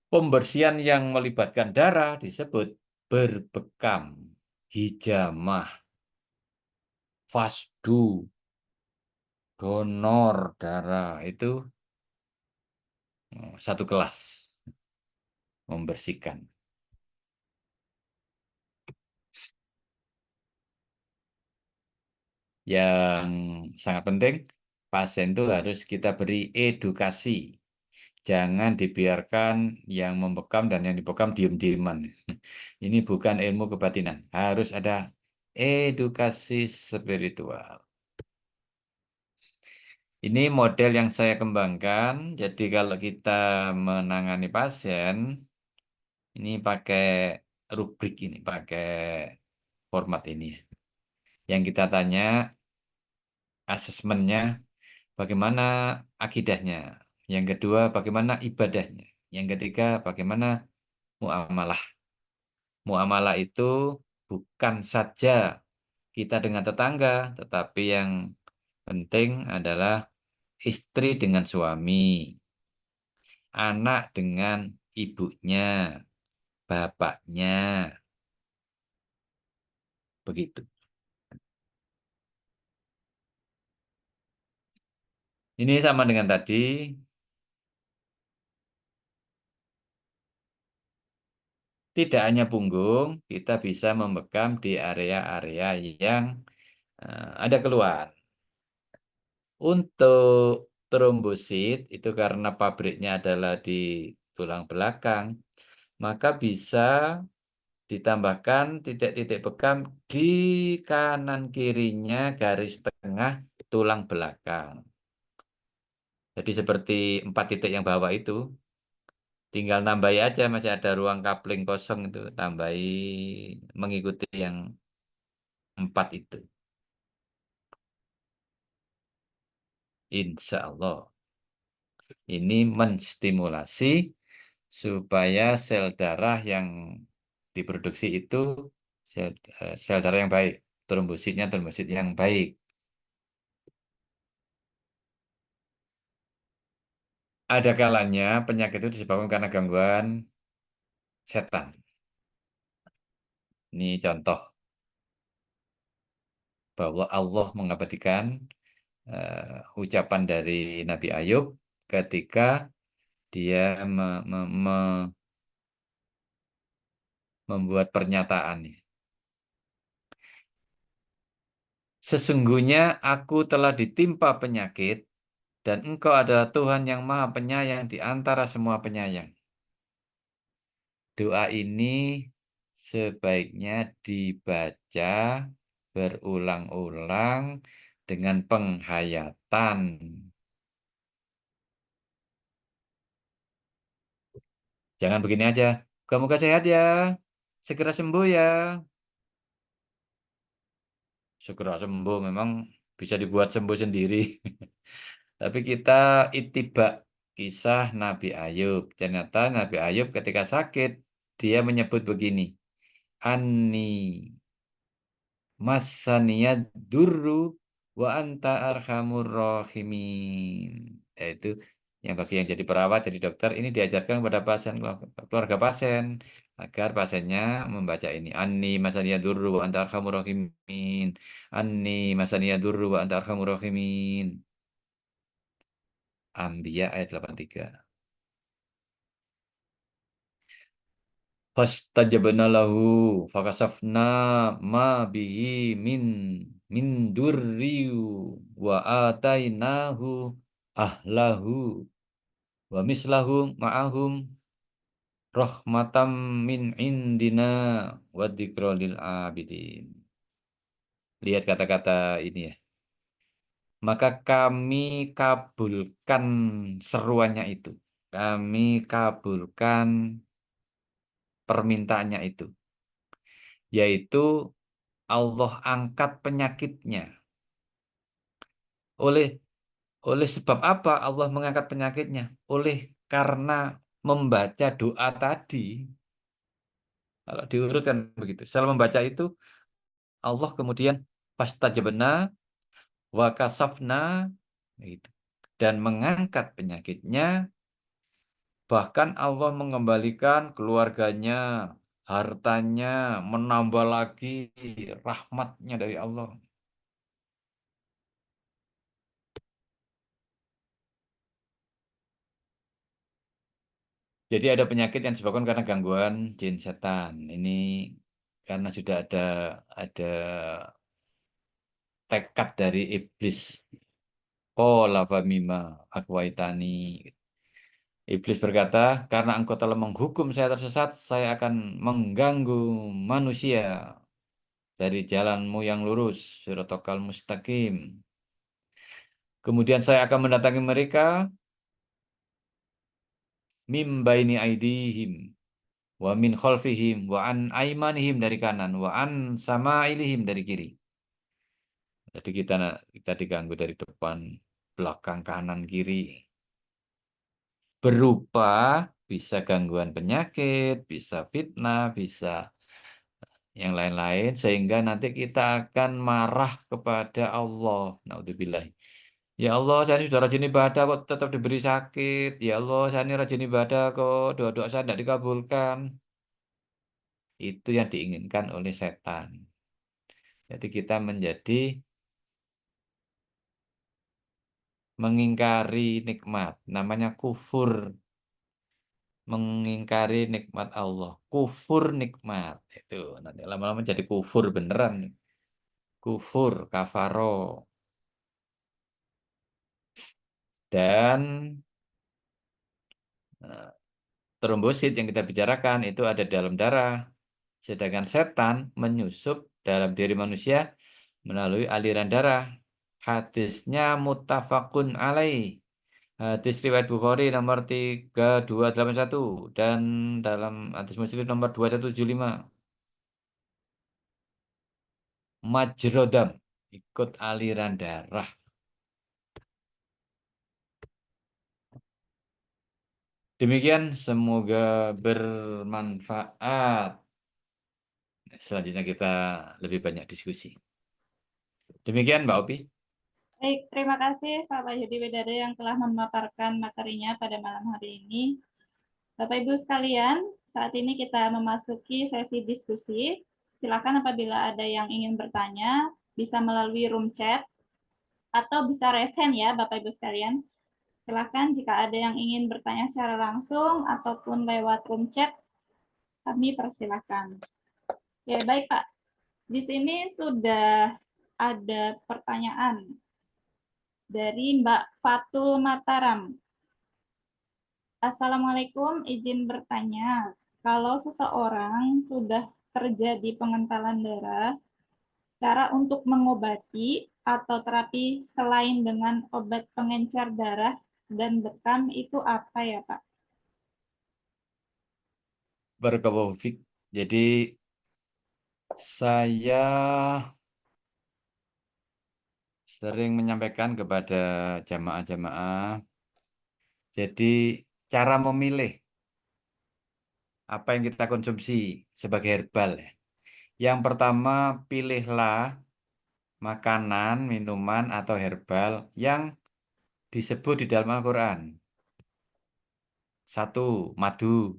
A: Pembersihan yang melibatkan darah disebut berbekam, hijamah, fasdu, donor darah itu satu kelas membersihkan. Yang sangat penting, pasien itu harus kita beri edukasi. Jangan dibiarkan yang membekam dan yang dibekam diem-dieman. Ini bukan ilmu kebatinan. Harus ada edukasi spiritual. Ini model yang saya kembangkan. Jadi kalau kita menangani pasien, ini pakai rubrik ini, pakai format ini. Yang kita tanya, asesmennya, bagaimana akidahnya. Yang kedua, bagaimana ibadahnya. Yang ketiga, bagaimana muamalah. Muamalah itu bukan saja kita dengan tetangga, tetapi yang penting adalah istri dengan suami, anak dengan ibunya, bapaknya, begitu. Ini sama dengan tadi, tidak hanya punggung, kita bisa membekam di area-area yang ada keluhan. Untuk trombosit, itu karena pabriknya adalah di tulang belakang, maka bisa ditambahkan titik-titik bekam di kanan kirinya garis tengah tulang belakang. Jadi seperti 4 titik yang bawah itu, tinggal nambahi aja, masih ada ruang kapling kosong itu, tambahi mengikuti yang 4 itu. Insya Allah. Ini menstimulasi supaya sel darah yang diproduksi itu sel darah yang baik, trombositnya trombosit yang baik. Ada kalanya penyakit itu disebabkan karena gangguan setan. Ini contoh bahwa Allah mengabadikan ucapan dari Nabi Ayub ketika dia membuat pernyataan. Sesungguhnya aku telah ditimpa penyakit dan Engkau adalah Tuhan yang Maha Penyayang di antara semua penyayang. Doa ini sebaiknya dibaca berulang-ulang dengan penghayatan. Jangan begini aja. Kamu sehat ya. Segera sembuh ya. syukur sembuh, memang bisa dibuat sembuh sendiri. Tapi kita itibak kisah Nabi Ayub. Ternyata Nabi Ayub ketika sakit, dia menyebut begini, Ani masaniyad durru wa anta arhamur rahimin. Yaitu yang bagi yang jadi perawat, jadi dokter, ini diajarkan kepada pasien, keluarga pasien, agar pasiennya membaca ini. Anni masaniyad durru wa anta arhamur rahimin. Anni masaniyad durru wa anta arhamur rahimin. Anbiya ayat 83. Fastajabna lahu fakasafna ma bihi min durriyu wa atainahu ahlahu wa mislahum ma'ahum rahmatam min indina wa dzikra lil abidin. Lihat kata-kata ini ya. Maka kami kabulkan seruannya itu. Kami kabulkan permintaannya itu. Yaitu Allah angkat penyakitnya. Oleh oleh sebab apa Allah mengangkat penyakitnya? Oleh karena membaca doa tadi. Kalau diurutkan begitu. Setelah membaca itu, Allah kemudian fastajabna wa kasafna gitu. Dan mengangkat penyakitnya, bahkan Allah mengembalikan keluarganya, hartanya, menambah lagi rahmatnya dari Allah. Jadi ada penyakit yang disebabkan karena gangguan jin setan. Ini karena sudah ada tekad dari iblis. Qala famima aghwaytani. Iblis berkata, karena engkau telah menghukum saya tersesat, saya akan mengganggu manusia dari jalanmu yang lurus, siratal mustaqim. Kemudian saya akan mendatangi mereka mim baini aidihim wa min khalfihim wa an aimanihim dari kanan wa an samailihim dari kiri. Jadi kita diganggu dari depan, belakang, kanan, kiri. Berupa bisa gangguan penyakit, bisa fitnah, bisa yang lain-lain, sehingga nanti kita akan marah kepada Allah. Naudzubillah. Ya Allah, saya ini sudah rajin ibadah kok tetap diberi sakit. Ya Allah, saya ini rajin ibadah kok doa-doa saya tidak dikabulkan. Itu yang diinginkan oleh setan. Jadi kita menjadi mengingkari nikmat. Namanya kufur. Mengingkari nikmat Allah. Kufur nikmat. Itu nanti lama-lama jadi kufur beneran. Kufur, kafaro. Dan trombosit yang kita bicarakan itu ada dalam darah. Sedangkan setan menyusup dalam diri manusia melalui aliran darah. Hadisnya muttafaqun alaih. Hadis riwayat Bukhari nomor 3281 dan dalam hadis Muslim nomor 2175. Majrodam, ikut aliran darah. Demikian, semoga bermanfaat. Selanjutnya kita lebih banyak diskusi. Demikian Mbak Opi.
B: Baik, terima kasih Pak Wahyudi Wedara yang telah memaparkan materinya pada malam hari ini. Bapak Ibu sekalian, saat ini kita memasuki sesi diskusi. Silakan apabila ada yang ingin bertanya, bisa melalui room chat atau bisa raise hand ya Bapak Ibu sekalian. Silakan jika ada yang ingin bertanya secara langsung ataupun lewat room chat, kami persilakan. Ya, baik Pak. Di sini sudah ada pertanyaan dari Mbak Fatul Mataram. Assalamualaikum, izin bertanya. Kalau seseorang sudah terjadi pengentalan darah, cara untuk mengobati atau terapi selain dengan obat pengencer darah dan bekam itu apa ya Pak?
A: Barakallahu fiik. Jadi saya sering menyampaikan kepada jamaah-jamaah. Jadi cara memilih apa yang kita konsumsi sebagai herbal ya. Yang pertama, pilihlah makanan, minuman atau herbal yang disebut di dalam Al-Quran. 1. Madu.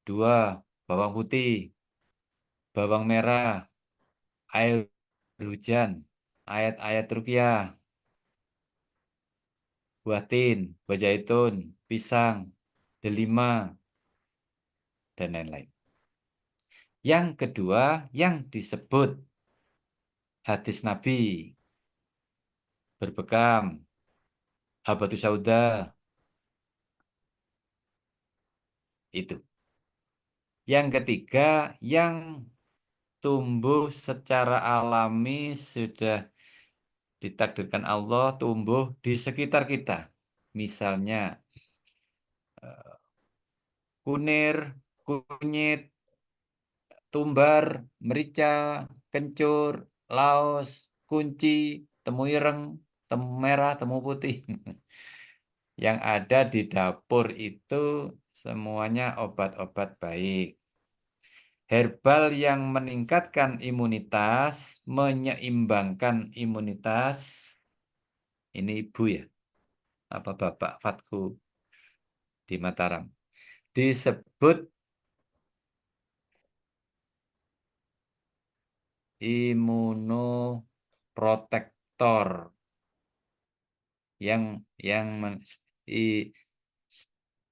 A: 2. Bawang putih, bawang merah, air hujan, ayat-ayat ruqyah, buah tin, buah zaitun, pisang, delima, dan lain-lain. Yang kedua, yang disebut hadis Nabi, berbekam, habatus sauda, itu. Yang ketiga, yang tumbuh secara alami sudah ditakdirkan Allah tumbuh di sekitar kita. Misalnya kunir, kunyit, tumbar, merica, kencur, laos, kunci, temu ireng, temu merah, temu putih. Yang ada di dapur itu semuanya obat-obat baik. Herbal yang meningkatkan imunitas, menyeimbangkan imunitas. Ini ibu ya, apa bapak Fatku di Mataram. Disebut imunoprotektor yang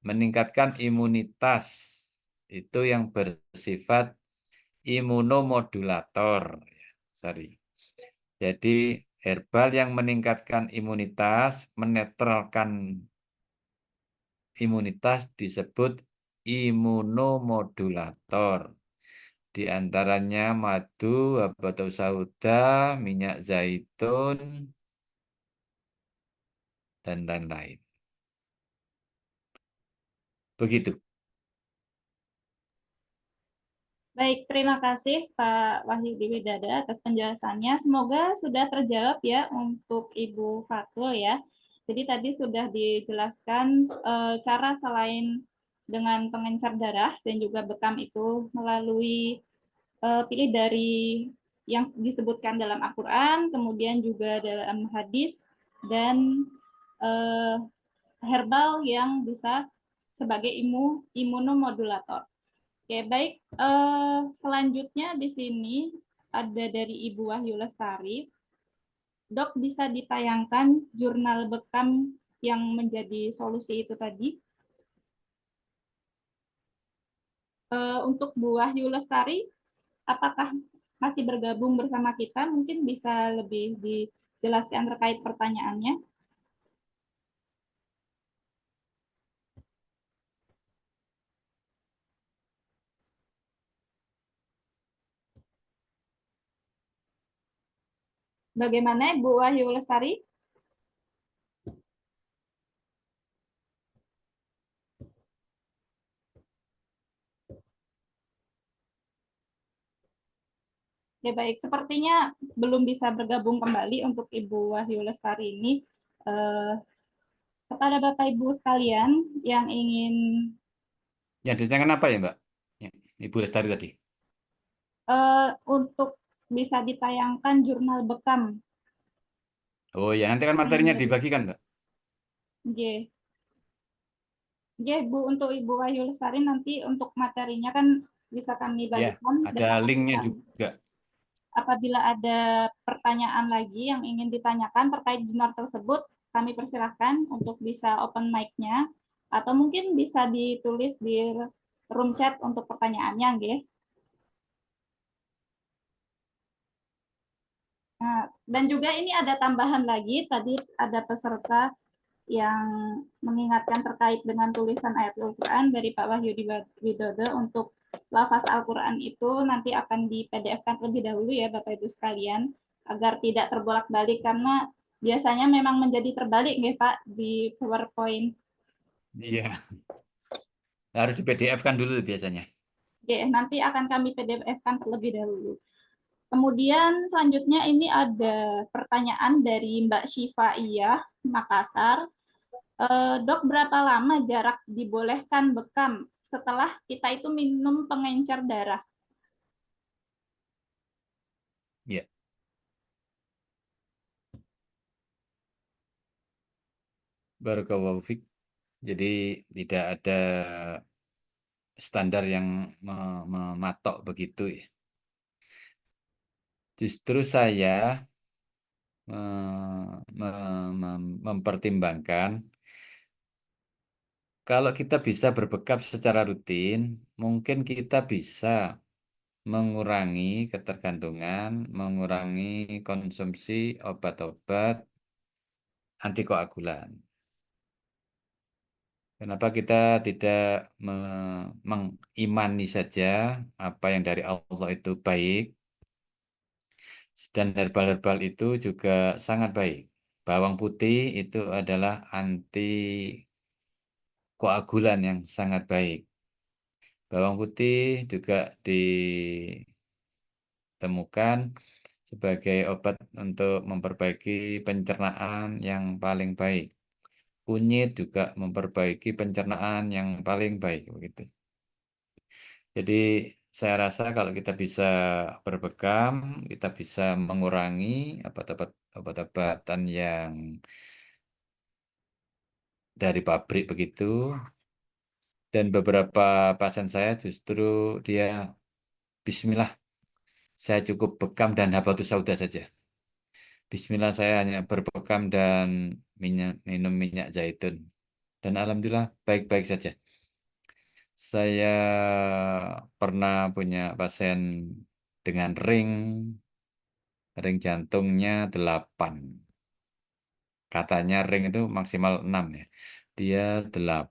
A: meningkatkan imunitas itu yang bersifat imunomodulator. Sorry. Jadi herbal yang meningkatkan imunitas, menetralkan imunitas disebut imunomodulator. Di antaranya madu, habatus sauda, minyak zaitun, dan lain-lain. Begitu.
B: Baik, terima kasih Pak Wahyudi Widada atas penjelasannya. Semoga sudah terjawab ya untuk Ibu Fatul ya. Jadi tadi sudah dijelaskan cara selain dengan pengencer darah dan juga bekam itu melalui pilih dari yang disebutkan dalam Al-Quran, kemudian juga dalam hadis, dan herbal yang bisa sebagai imunomodulator. Oke, baik. Selanjutnya di sini ada dari Ibu Wahyu Lestari. Dok, bisa ditayangkan jurnal bekam yang menjadi solusi itu tadi? Untuk Bu Wahyu Lestari, apakah masih bergabung bersama kita? Mungkin bisa lebih dijelaskan terkait pertanyaannya. Bagaimana Bu Wahyu Lestari? Ya baik, sepertinya belum bisa bergabung kembali untuk Ibu Wahyu Lestari ini. Kepada Bapak Ibu sekalian yang ingin
A: Yang ditanyakan apa ya, Mbak? Ya, Ibu Lestari tadi.
B: untuk bisa ditayangkan jurnal bekam.
A: Oh ya, nanti kan materinya dibagikan, Mbak.
B: Oke. Oke, Bu, untuk Ibu Wahyu Lestari nanti untuk materinya kan bisa kami
A: Ya,
B: bagikan.
A: ada linknya juga.
B: Apabila ada pertanyaan lagi yang ingin ditanyakan terkait jurnal tersebut, kami persilahkan untuk bisa open mic-nya, atau mungkin bisa ditulis di room chat untuk pertanyaannya, nggih. Nah, dan juga ini ada tambahan lagi, tadi ada peserta yang mengingatkan terkait dengan tulisan ayat Al-Quran dari Pak Wahyudi Widodo untuk lafaz Al-Quran itu nanti akan di PDF-kan lebih dahulu ya Bapak Ibu sekalian, agar tidak terbolak-balik karena biasanya memang menjadi terbalik nih Pak di PowerPoint.
A: Iya. Harus di PDF kan dulu biasanya.
B: Oke, nanti akan kami PDF-kan terlebih dahulu. Kemudian selanjutnya ini ada pertanyaan dari Mbak Syifa Iyah, Makassar. Dok, berapa lama jarak dibolehkan bekam setelah kita itu minum pengencer darah?
A: Ya, barakallahu fiik. Jadi tidak ada standar yang mematok begitu ya. Justru saya mempertimbangkan kalau kita bisa berbekam secara rutin, mungkin kita bisa mengurangi ketergantungan, mengurangi konsumsi obat-obat antikoagulan. Kenapa kita tidak mengimani saja apa yang dari Allah itu baik, dan herbal-herbal itu juga sangat baik. Bawang putih itu adalah anti koagulan yang sangat baik. Bawang putih juga ditemukan sebagai obat untuk memperbaiki pencernaan yang paling baik. Kunyit juga memperbaiki pencernaan yang paling baik begitu. Jadi saya rasa kalau kita bisa berbekam, kita bisa mengurangi obat-obatan yang dari pabrik begitu. Dan beberapa pasien saya justru dia Bismillah, saya cukup bekam dan habatus sauda saja. Bismillah, saya hanya berbekam dan minum minyak zaitun. Dan alhamdulillah baik-baik saja. Saya pernah punya pasien dengan ring jantungnya 8. Katanya ring itu maksimal 6 ya. Dia 8.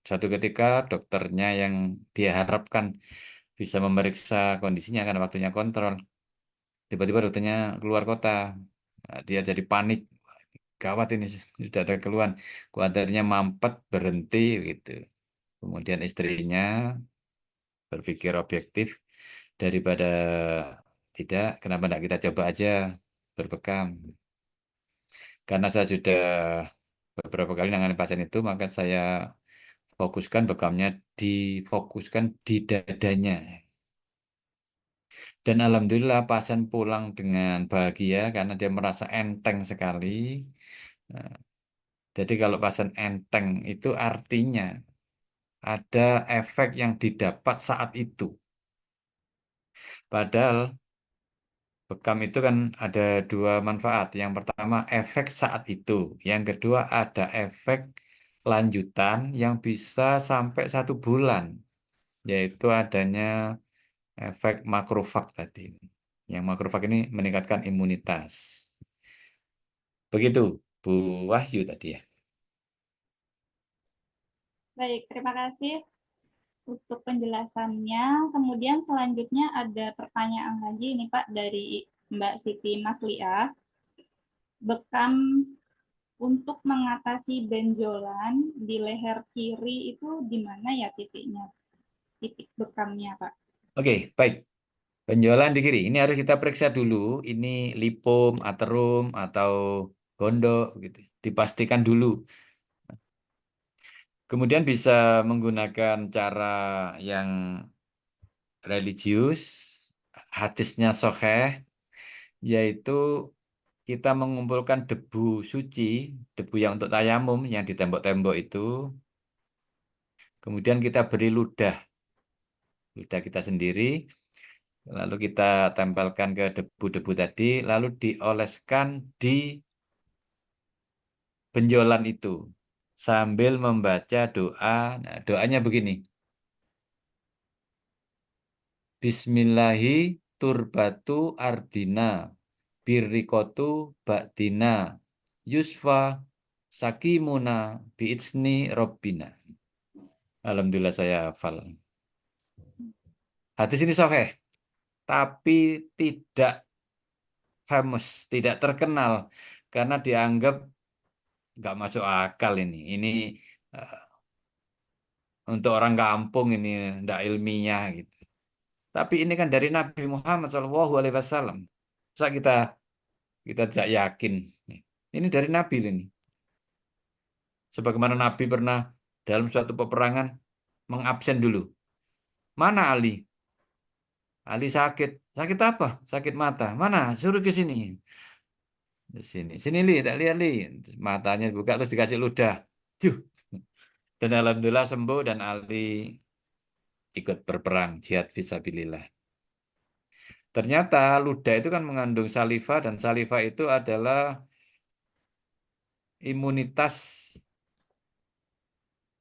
A: Suatu ketika dokternya yang dia harapkan bisa memeriksa kondisinya karena waktunya kontrol. Tiba-tiba dokternya keluar kota. Nah, dia jadi panik. Gawat ini sudah ada keluhan. Kuadarnya mampet berhenti gitu. Kemudian istrinya berpikir objektif daripada tidak, kenapa tidak kita coba aja berbekam. Karena saya sudah beberapa kali nangani pasien itu, maka saya fokuskan bekamnya difokuskan di dadanya. Dan alhamdulillah pasien pulang dengan bahagia karena dia merasa enteng sekali. Nah, jadi kalau pasien enteng itu artinya ada efek yang didapat saat itu. Padahal bekam itu kan ada 2 manfaat. Yang pertama efek saat itu. Yang kedua ada efek lanjutan yang bisa sampai 1 bulan. Yaitu adanya efek makrofag tadi. Yang makrofag ini meningkatkan imunitas. Begitu Bu Wahyu tadi ya.
B: Baik, terima kasih untuk penjelasannya. Kemudian selanjutnya ada pertanyaan lagi nih Pak dari Mbak Siti Maslia. Bekam untuk mengatasi benjolan di leher kiri itu di mana ya titiknya? Titik bekamnya, Pak.
A: Oke, baik. Penjualan di kiri. Ini harus kita periksa dulu. Ini lipom, aterum, atau gondok. Gitu. Dipastikan dulu. Kemudian bisa menggunakan cara yang religius, hadisnya sahih, yaitu kita mengumpulkan debu suci, debu yang untuk tayamum yang di tembok-tembok itu, kemudian kita beri ludah kita sendiri, lalu kita tempelkan ke debu-debu tadi, lalu dioleskan di benjolan itu sambil membaca doa. Nah, doanya begini. Bismillahi turbatu ardina birrikotu ba'dina yusfa sakimuna bi'itsni robbina. Alhamdulillah saya hafal. Hadis ini sahih, tapi tidak famous, tidak terkenal karena dianggap nggak masuk akal ini. Ini eh, untuk orang kampung ini nggak ilmiah gitu. Tapi ini kan dari Nabi Muhammad SAW. Masa kita tidak yakin? Ini dari Nabi ini. Sebagaimana Nabi pernah dalam suatu peperangan mengabsen dulu. Mana Ali? Ali sakit. Sakit apa? Sakit mata. Mana? Suruh ke sini. Di sini. Sini Li, tak lihat Li. Matanya buka terus dikasih ludah. Juh. Dan alhamdulillah sembuh dan Ali ikut berperang jihad fisabilillah. Ternyata ludah itu kan mengandung saliva dan saliva itu adalah imunitas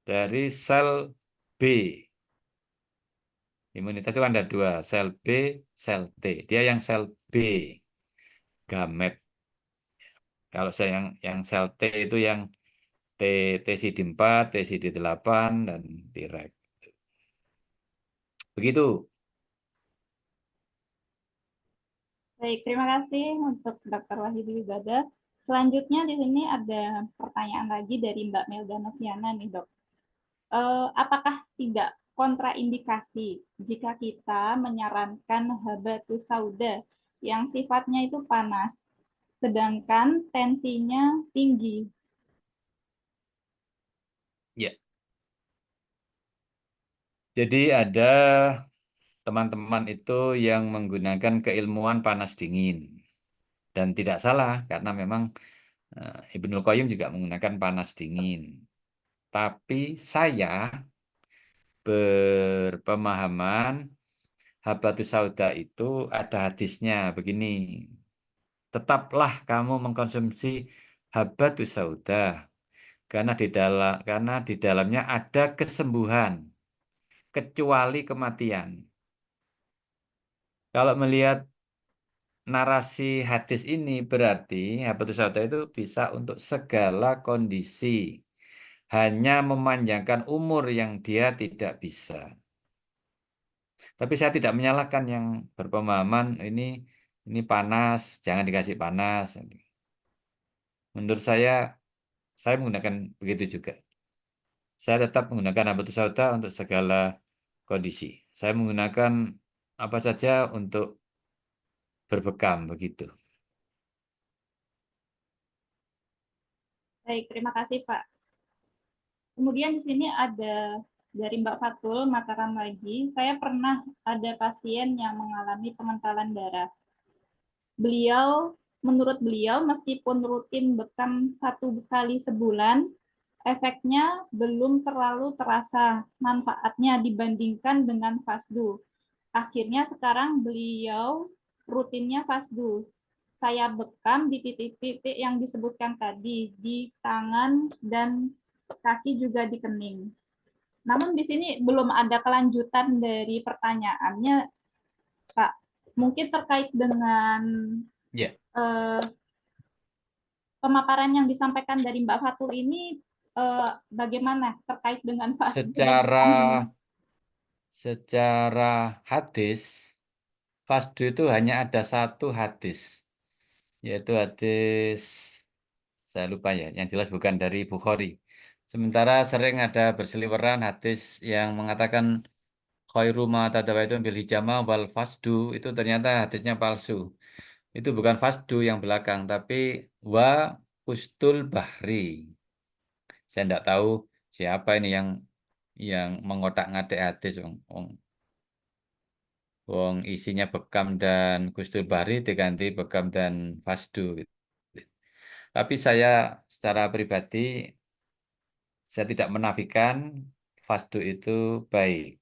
A: dari sel B. Imunitas itu kan ada dua, sel B, sel T. Dia yang sel B, gamet. Kalau saya yang sel T itu yang T TCD4, TCD8 dan Treg. Begitu.
B: Baik, terima kasih untuk Dr. Wahyudi Wibadah. Selanjutnya di sini ada pertanyaan lagi dari Mbak Melda Noviana nih, Dok. Apakah tidak kontraindikasi jika kita menyarankan habatus sauda yang sifatnya itu panas, sedangkan tensinya tinggi?
A: Ya. Jadi ada teman-teman itu yang menggunakan keilmuan panas dingin. Dan tidak salah, karena memang Ibnul Qayyim juga menggunakan panas dingin. Tapi saya berpemahaman habatus sauda itu ada hadisnya begini. Tetaplah kamu mengkonsumsi habatus sauda karena di dalamnya ada kesembuhan kecuali kematian. Kalau melihat narasi hadis ini berarti habatus sauda itu bisa untuk segala kondisi. Hanya memanjangkan umur yang dia tidak bisa. Tapi saya tidak menyalahkan yang berpemahaman ini panas, jangan dikasih panas. Menurut saya menggunakan begitu juga. Saya tetap menggunakan habatus sauda untuk segala kondisi. Saya menggunakan apa saja untuk berbekam begitu.
B: Baik, terima kasih Pak. Kemudian di sini ada dari Mbak Fatul Mataram lagi. Saya pernah ada pasien yang mengalami pengentalan darah. Menurut beliau, meskipun rutin bekam 1 kali sebulan, efeknya belum terlalu terasa manfaatnya dibandingkan dengan fasdu. Akhirnya sekarang beliau rutinnya fasdu. Saya bekam di titik-titik yang disebutkan tadi, di tangan dan kaki juga di kening. Namun di sini belum ada kelanjutan dari pertanyaannya, Pak. Mungkin terkait dengan
A: Ya,
B: eh, pemaparan yang disampaikan dari Mbak Fatul ini bagaimana terkait dengan fasdu dan
A: secara
B: vitamin?
A: secara hadis, fasdu itu hanya ada satu hadis, yaitu hadis saya lupa ya, yang jelas bukan dari Bukhari. Sementara sering ada berseliweran hadis yang mengatakan khairu ma tadawaitun bil hijama wal fasdu itu ternyata hadisnya palsu. Itu bukan fasdu yang belakang, tapi wa ustul bahri. Saya tidak tahu siapa ini yang mengotak-ngatik hadis, wong isinya bekam dan gustul bahri diganti bekam dan fasdu. Gitu. Tapi saya secara pribadi saya tidak menafikan fasdu itu baik.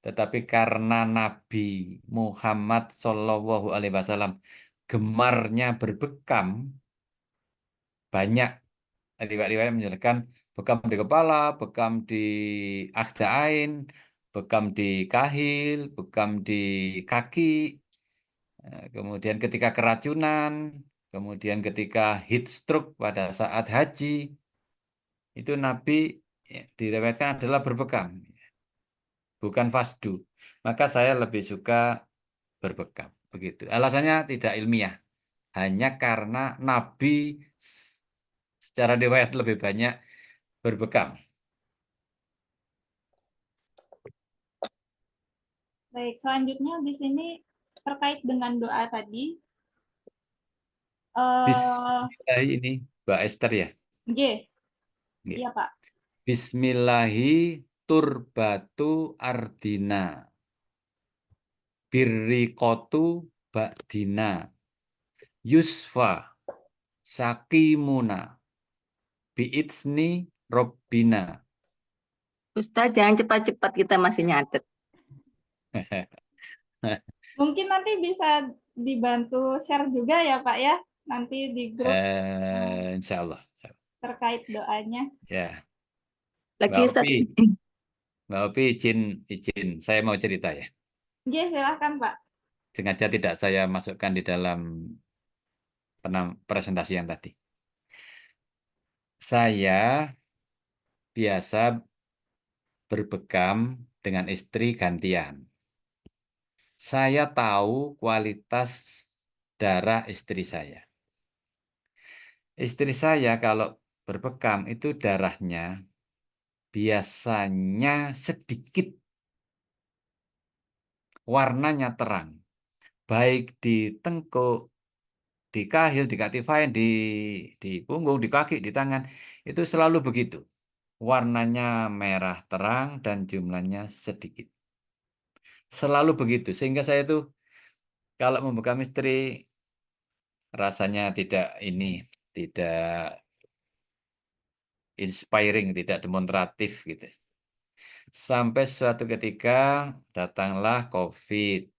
A: Tetapi karena Nabi Muhammad SAW gemarnya berbekam, banyak riwayat-riwayat menjelaskan bekam di kepala, bekam di akhdain, bekam di kahil, bekam di kaki, kemudian ketika keracunan, kemudian ketika heat stroke pada saat haji, itu Nabi diriwayatkan adalah berbekam, bukan fasdu. Maka saya lebih suka berbekam. Begitu. Alasannya tidak ilmiah. Hanya karena Nabi secara riwayat lebih banyak berbekam.
B: Baik, selanjutnya di sini terkait dengan doa tadi.
A: Bismillah ini Mbak Esther ya.
B: G,
A: Nggih.
B: iya Pak.
A: Bismillahi turbatu ardina birriqatu ba'dina yusfa sakimuna bi'itsni robbina.
D: Ustaz, jangan cepat-cepat, kita masih nyatet.
B: Mungkin nanti bisa dibantu share juga ya Pak ya, nanti di grup
A: Insya Allah.
B: terkait doanya.
A: Ya,
D: Lagi
A: Mbak
D: Ustaz.
A: Opi, Mbak Opi izin, saya mau cerita ya.
B: G, silahkan Pak.
A: Sengaja tidak saya masukkan di dalam presentasi yang tadi. Saya biasa berbekam dengan istri gantian. Saya tahu kualitas darah istri saya. Istri saya kalau berbekam itu darahnya biasanya sedikit, warnanya terang. Baik di tengkuk, di kahil, di katifain, di punggung, di kaki, di tangan. Itu selalu begitu. Warnanya merah terang dan jumlahnya sedikit. Selalu begitu. Sehingga saya itu kalau membekam istri rasanya tidak inspiring, tidak demonstratif gitu. Sampai suatu ketika datanglah COVID,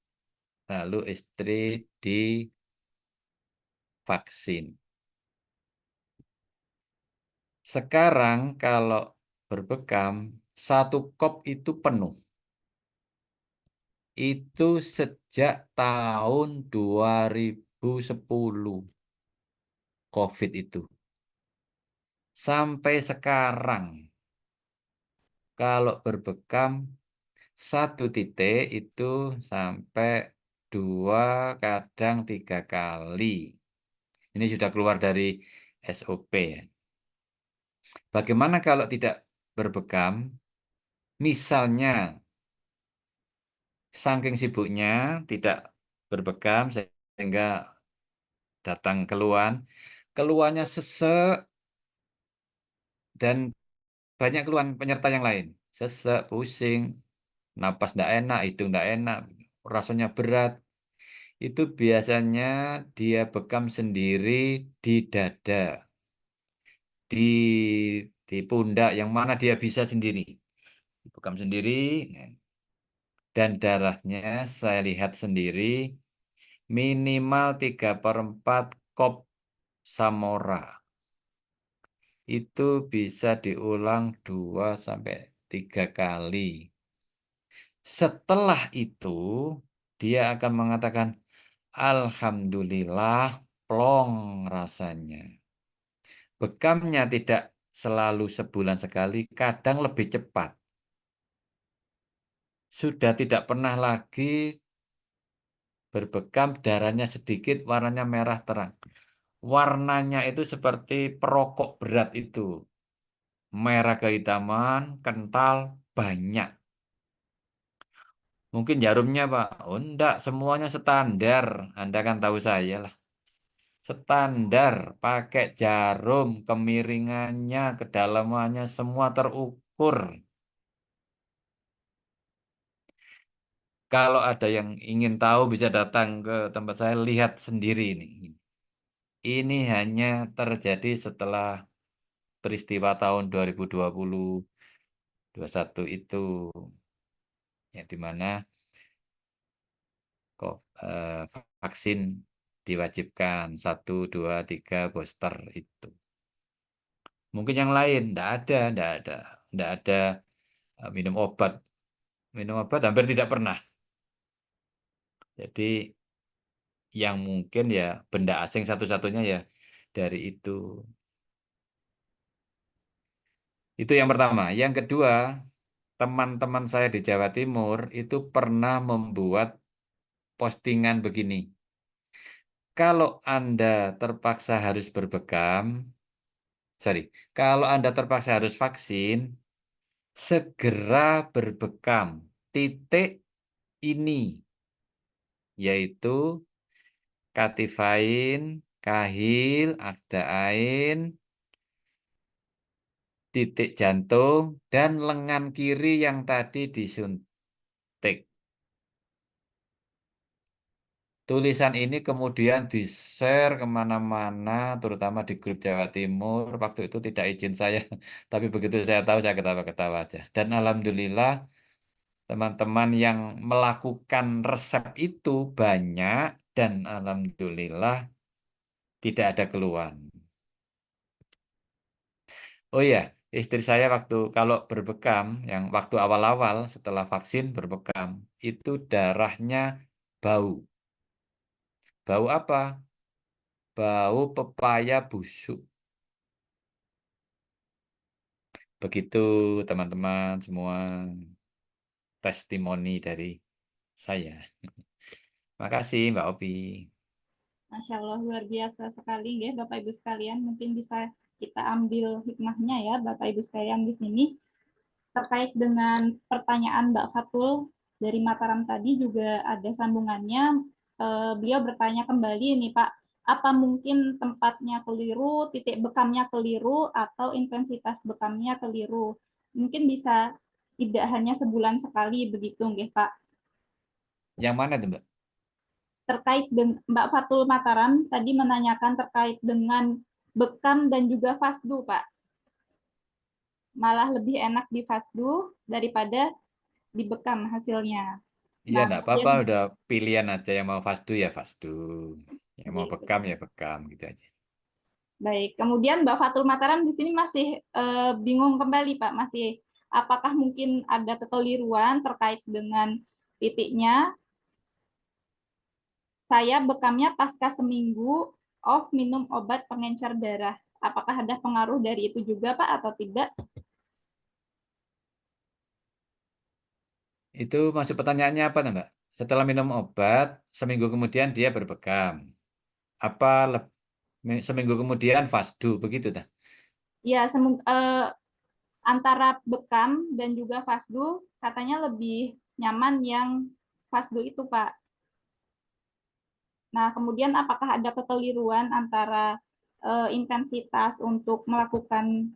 A: lalu istri divaksin. Sekarang kalau berbekam, satu kop itu penuh. Itu sejak tahun 2010, COVID itu. Sampai sekarang, kalau berbekam, satu titik itu sampai 2, kadang 3 kali. Ini sudah keluar dari SOP. Bagaimana kalau tidak berbekam? Misalnya, saking sibuknya tidak berbekam sehingga datang keluhannya sesek dan banyak keluhan penyerta yang lain. Sesek, pusing, napas tidak enak, hidung tidak enak, rasanya berat. Itu biasanya dia bekam sendiri di dada, di pundak yang mana dia bisa sendiri. Bekam sendiri dan darahnya saya lihat sendiri minimal 3/4 kop Samora. Itu bisa diulang 2-3 kali. Setelah itu dia akan mengatakan Alhamdulillah, plong rasanya. Bekamnya tidak selalu sebulan sekali, kadang lebih cepat. Sudah tidak pernah lagi berbekam, darahnya sedikit, warnanya merah terang. Warnanya itu seperti perokok berat itu. Merah kehitaman, kental, banyak. Mungkin jarumnya, Pak. Oh, enggak, semuanya standar. Anda kan tahu saya lah. Standar, pakai jarum, kemiringannya, kedalamannya, semua terukur. Kalau ada yang ingin tahu bisa datang ke tempat saya, lihat sendiri ini. Ini hanya terjadi setelah peristiwa tahun 2020-21 itu. Ya, di mana vaksin diwajibkan 1, 2, 3 booster itu. Mungkin yang lain enggak ada minum obat hampir tidak pernah. Jadi yang mungkin ya benda asing satu-satunya ya dari itu. Itu yang pertama. Yang kedua, teman-teman saya di Jawa Timur itu pernah membuat postingan begini. Kalau Anda terpaksa harus kalau Anda terpaksa harus vaksin, segera berbekam. Titik ini, yaitu katifain, kahil, abdain, titik jantung, dan lengan kiri yang tadi disuntik. Tulisan ini kemudian di-share kemana-mana, terutama di grup Jawa Timur. Waktu itu tidak izin saya, tapi begitu saya tahu saya ketawa-ketawa aja. Dan alhamdulillah teman-teman yang melakukan resep itu banyak dan alhamdulillah tidak ada keluhan. Oh iya, istri saya waktu kalau berbekam, yang waktu awal-awal setelah vaksin berbekam, itu darahnya bau. Bau apa? Bau pepaya busuk. Begitu teman-teman semua testimoni dari saya. Makasih Mbak Opi.
B: Masya Allah, luar biasa sekali ya Bapak Ibu sekalian. Mungkin bisa kita ambil hikmahnya ya Bapak Ibu sekalian di sini. Terkait dengan pertanyaan Mbak Fatul dari Mataram tadi juga ada sambungannya. Beliau bertanya kembali nih Pak, apa mungkin tempatnya keliru, titik bekamnya keliru, atau intensitas bekamnya keliru? Mungkin bisa tidak hanya sebulan sekali begitu, nggih Pak.
A: Yang mana tuh Mbak?
B: Terkait dengan Mbak Fatul Mataram tadi menanyakan terkait dengan bekam dan juga fasdu, Pak. Malah lebih enak di fasdu daripada di bekam hasilnya.
A: Iya
B: Nah,
A: enggak apa-apa,
B: kemudian
A: udah pilihan aja yang mau fasdu ya fasdu. Yang mau bekam ya bekam gitu aja.
B: baik. Kemudian Mbak Fatul Mataram di sini masih bingung kembali, Pak. Masih apakah mungkin ada kekeliruan terkait dengan titiknya? Saya bekamnya pasca seminggu off minum obat pengencer darah. Apakah ada pengaruh dari itu juga, Pak, atau tidak?
A: Itu masuk pertanyaannya apa Mbak? Setelah minum obat, seminggu kemudian dia berbekam. Apa seminggu kemudian fasdu begitu dah?
B: Ya, antara bekam dan juga fasdu katanya lebih nyaman yang fasdu itu, Pak. Nah, kemudian apakah ada kekeliruan antara intensitas untuk melakukan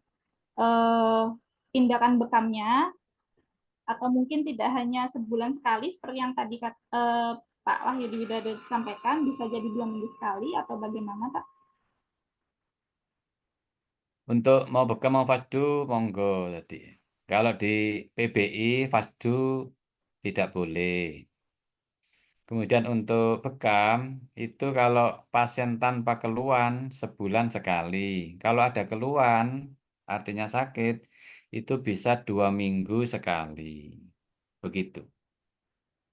B: eh, tindakan bekamnya atau mungkin tidak hanya sebulan sekali seperti yang tadi Pak Wahyudi Widodo sampaikan, bisa jadi 2 minggu sekali atau bagaimana, Pak?
A: Untuk mau bekam mau fasdu monggo tadi. Kalau di PBI fasdu tidak boleh. Kemudian untuk bekam itu kalau pasien tanpa keluhan sebulan sekali. Kalau ada keluhan artinya sakit itu bisa 2 minggu sekali. Begitu.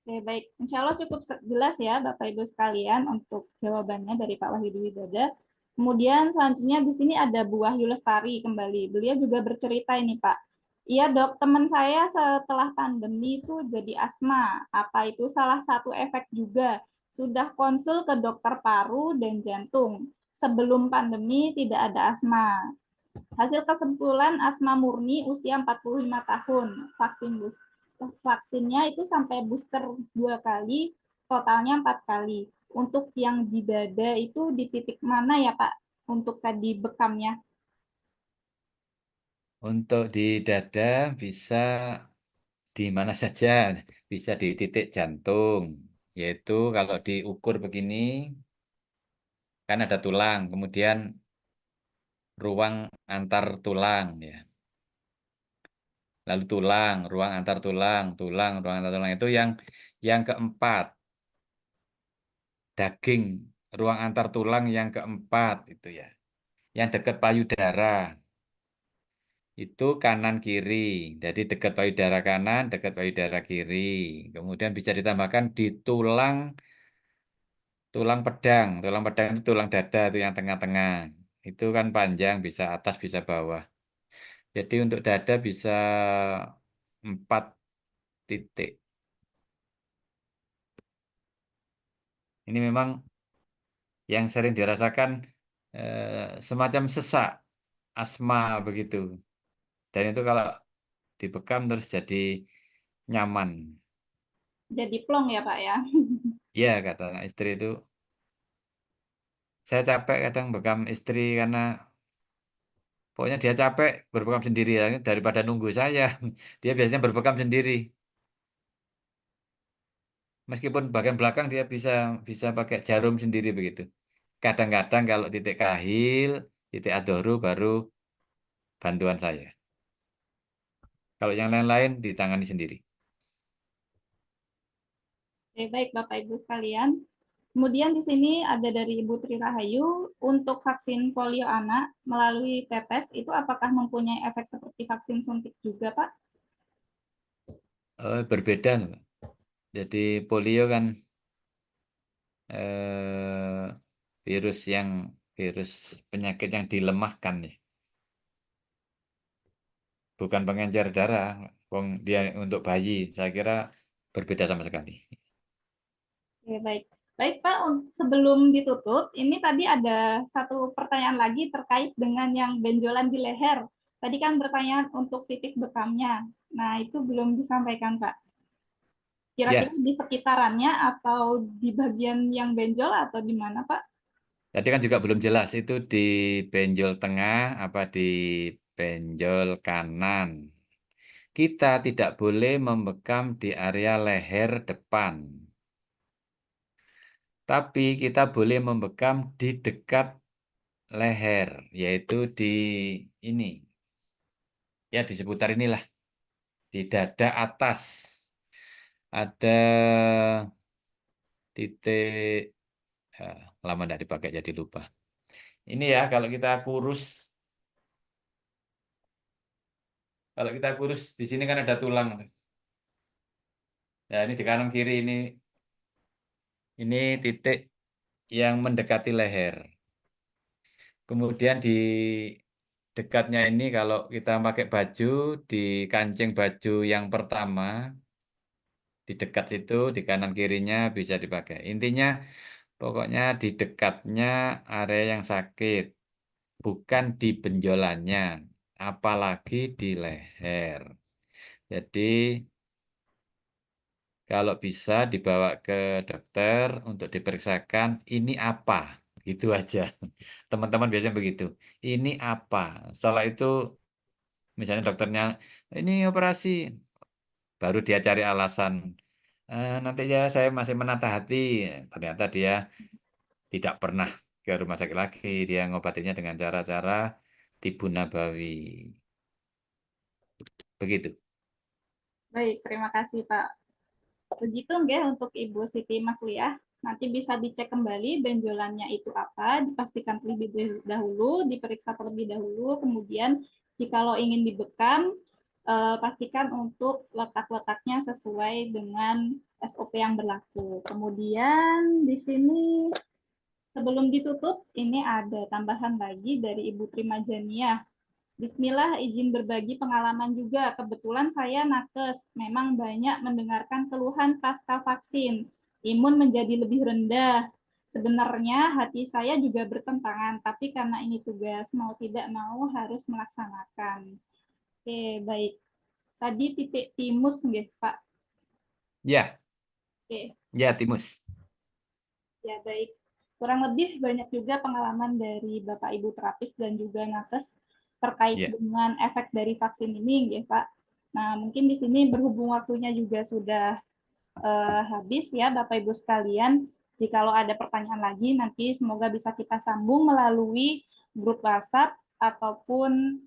B: Oke, baik. Insya Allah cukup jelas ya Bapak Ibu sekalian untuk jawabannya dari Pak Wahyudi Widodo. Kemudian selanjutnya di sini ada Bu Wahyu Lestari kembali. Beliau juga bercerita ini Pak. Iya dok, teman saya setelah pandemi itu jadi asma. Apa itu salah satu efek juga? Sudah konsul ke dokter paru dan jantung. Sebelum pandemi tidak ada asma. Hasil kesimpulan asma murni usia 45 tahun. Vaksinnya itu sampai booster 2 kali, totalnya 4 kali. Untuk yang di dada itu di titik mana ya Pak? Untuk tadi bekamnya.
A: Untuk di dada bisa di mana saja, bisa di titik jantung. Yaitu kalau diukur begini, kan ada tulang, kemudian ruang antar tulang ya. Lalu tulang, ruang antar tulang, ruang antar tulang itu yang keempat. Daging, ruang antar tulang yang keempat itu ya. Yang dekat payudara itu kanan kiri. Jadi dekat payudara kanan, dekat payudara kiri. Kemudian bisa ditambahkan di tulang pedang. Tulang pedang itu tulang dada itu yang tengah-tengah. Itu kan panjang, bisa atas, bisa bawah. Jadi untuk dada bisa 4 titik. Ini memang yang sering dirasakan semacam sesak, asma begitu. Dan itu kalau dibekam terus jadi nyaman.
B: jadi plong ya Pak ya.
A: Ya, kata anak istri itu, saya capek kadang bekam istri karena pokoknya dia capek berbekam sendiri ya, daripada nunggu saya. Dia biasanya berbekam sendiri. Meskipun bagian belakang dia bisa bisa pakai jarum sendiri begitu. Kadang-kadang kalau titik kahil, titik adoru baru bantuan saya. Kalau yang lain-lain ditangani sendiri.
B: Oke, baik Bapak Ibu sekalian. Kemudian di sini ada dari Ibu Tri Rahayu, untuk vaksin polio anak melalui tetes itu apakah mempunyai efek seperti vaksin suntik juga Pak?
A: Berbeda, Pak. Jadi polio kan virus virus penyakit yang dilemahkan ya. Bukan pengencer darah, wong dia untuk bayi. Saya kira berbeda sama sekali.
B: Oke, baik. Baik Pak, sebelum ditutup, ini tadi ada satu pertanyaan lagi terkait dengan yang benjolan di leher. Tadi kan bertanya untuk titik bekamnya. Nah, itu belum disampaikan Pak. Kira-kira
A: Ya,
B: di sekitarannya atau di bagian yang benjol atau di mana Pak?
A: tadi kan juga belum jelas itu di benjol tengah apa di benjol kanan. Kita tidak boleh membekam di area leher depan. Tapi kita boleh membekam di dekat leher, yaitu di ini. Ya, di seputar inilah, di dada atas. Ada titik, lama tidak dipakai jadi lupa. Ini ya, kalau kita kurus di sini kan ada tulang. Ya, ini di kanan kiri ini titik yang mendekati leher. Kemudian di dekatnya ini kalau kita pakai baju, di kancing baju yang pertama, di dekat situ, di kanan kirinya bisa dipakai. Intinya pokoknya di dekatnya area yang sakit, bukan di benjolannya, apalagi di leher. Jadi kalau bisa dibawa ke dokter untuk diperiksakan ini apa, gitu aja. Teman-teman biasanya begitu. Ini apa? Setelah itu misalnya dokternya ini operasi, baru dia cari alasan. Nanti ya saya masih menata hati. Ternyata dia tidak pernah ke rumah sakit lagi. Dia ngobatinya dengan cara-cara tibu nabawi. Begitu.
B: Baik, terima kasih Pak. Begitu nggih untuk Ibu Siti Masliah. Nanti bisa dicek kembali benjolannya itu apa, dipastikan terlebih dahulu, diperiksa terlebih dahulu, kemudian jikalau ingin dibekam, pastikan untuk letak-letaknya sesuai dengan SOP yang berlaku. Kemudian di sini sebelum ditutup, ini ada tambahan lagi dari Ibu Trimajania. Bismillah, izin berbagi pengalaman juga. Kebetulan saya nakes, memang banyak mendengarkan keluhan pasca vaksin. Imun menjadi lebih rendah. Sebenarnya hati saya juga bertentangan, tapi karena ini tugas, mau tidak mau harus melaksanakan. Oke, baik. Tadi titik timus, nggih, Pak.
A: Ya,
B: Oke,
A: ya timus.
B: ya baik. Kurang lebih banyak juga pengalaman dari Bapak Ibu terapis dan juga nakes terkait
A: Ya.
B: dengan efek dari vaksin ini, ya Pak. Nah, mungkin di sini berhubung waktunya juga sudah habis ya Bapak Ibu sekalian. Jikalau ada pertanyaan lagi nanti semoga bisa kita sambung melalui grup WhatsApp ataupun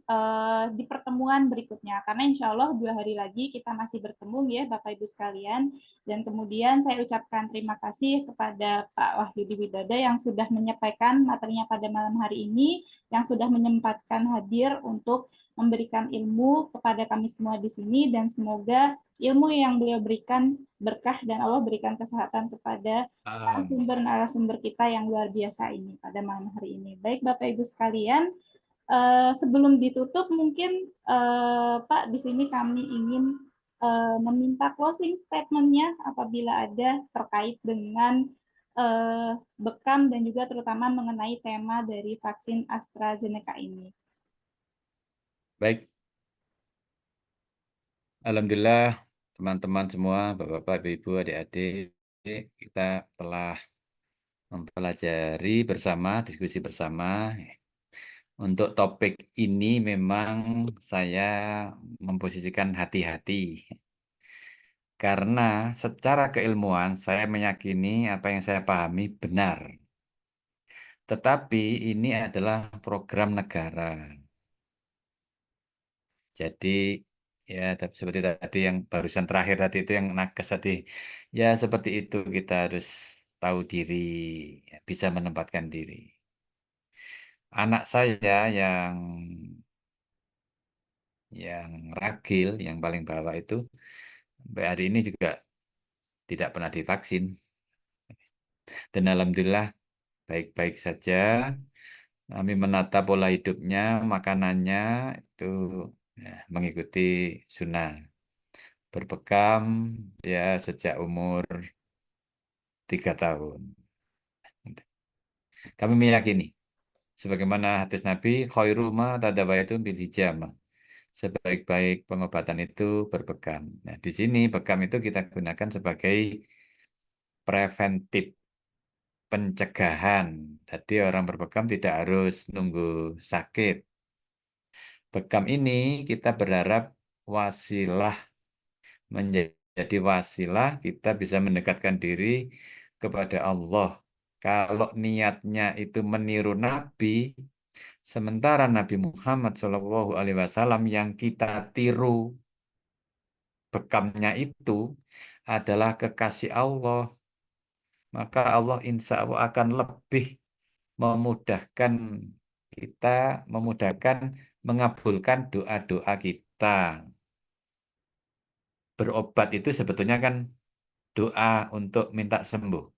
B: di pertemuan berikutnya. Karena insya Allah 2 hari lagi kita masih bertemu ya Bapak Ibu sekalian. Dan kemudian saya ucapkan terima kasih kepada Pak Wahyudi Widodo yang sudah menyampaikan materinya pada malam hari ini, yang sudah menyempatkan hadir untuk memberikan ilmu kepada kami semua di sini, dan semoga ilmu yang beliau berikan berkah dan Allah berikan kesehatan kepada narasumber-narasumber kita yang luar biasa ini pada malam hari ini. Baik Bapak Ibu sekalian, sebelum ditutup mungkin Pak di sini kami ingin meminta closing statement-nya apabila ada terkait dengan bekam dan juga terutama mengenai tema dari vaksin AstraZeneca ini.
A: Baik. Alhamdulillah teman-teman semua, Bapak-bapak, Ibu-ibu, adik-adik, kita telah mempelajari bersama, diskusi bersama. Untuk topik ini memang saya memposisikan hati-hati. Karena secara keilmuan saya meyakini apa yang saya pahami benar. Tetapi ini adalah program negara. Jadi ya seperti tadi yang barusan terakhir tadi itu yang nakes tadi. Ya seperti itu kita harus tahu diri, bisa menempatkan diri. Anak saya yang ragil, yang paling bawah itu sampai hari ini juga tidak pernah divaksin. Dan alhamdulillah baik-baik saja. Kami menata pola hidupnya, makanannya itu ya, mengikuti sunnah. Berbekam ya sejak umur 3 tahun. Kami meyakini, sebagaimana hadis Nabi, khairu ma tadawaitu bil hijamah. Sebaik-baik pengobatan itu berbekam. Nah, di sini bekam itu kita gunakan sebagai preventif, pencegahan. Jadi orang berbekam tidak harus nunggu sakit. Bekam ini kita berharap wasilah, menjadi wasilah kita bisa mendekatkan diri kepada Allah. Kalau niatnya itu meniru Nabi, sementara Nabi Muhammad SAW yang kita tiru bekamnya itu adalah kekasih Allah, maka Allah insya Allah akan lebih memudahkan kita, memudahkan mengabulkan doa-doa kita. Berobat itu sebetulnya kan doa untuk minta sembuh.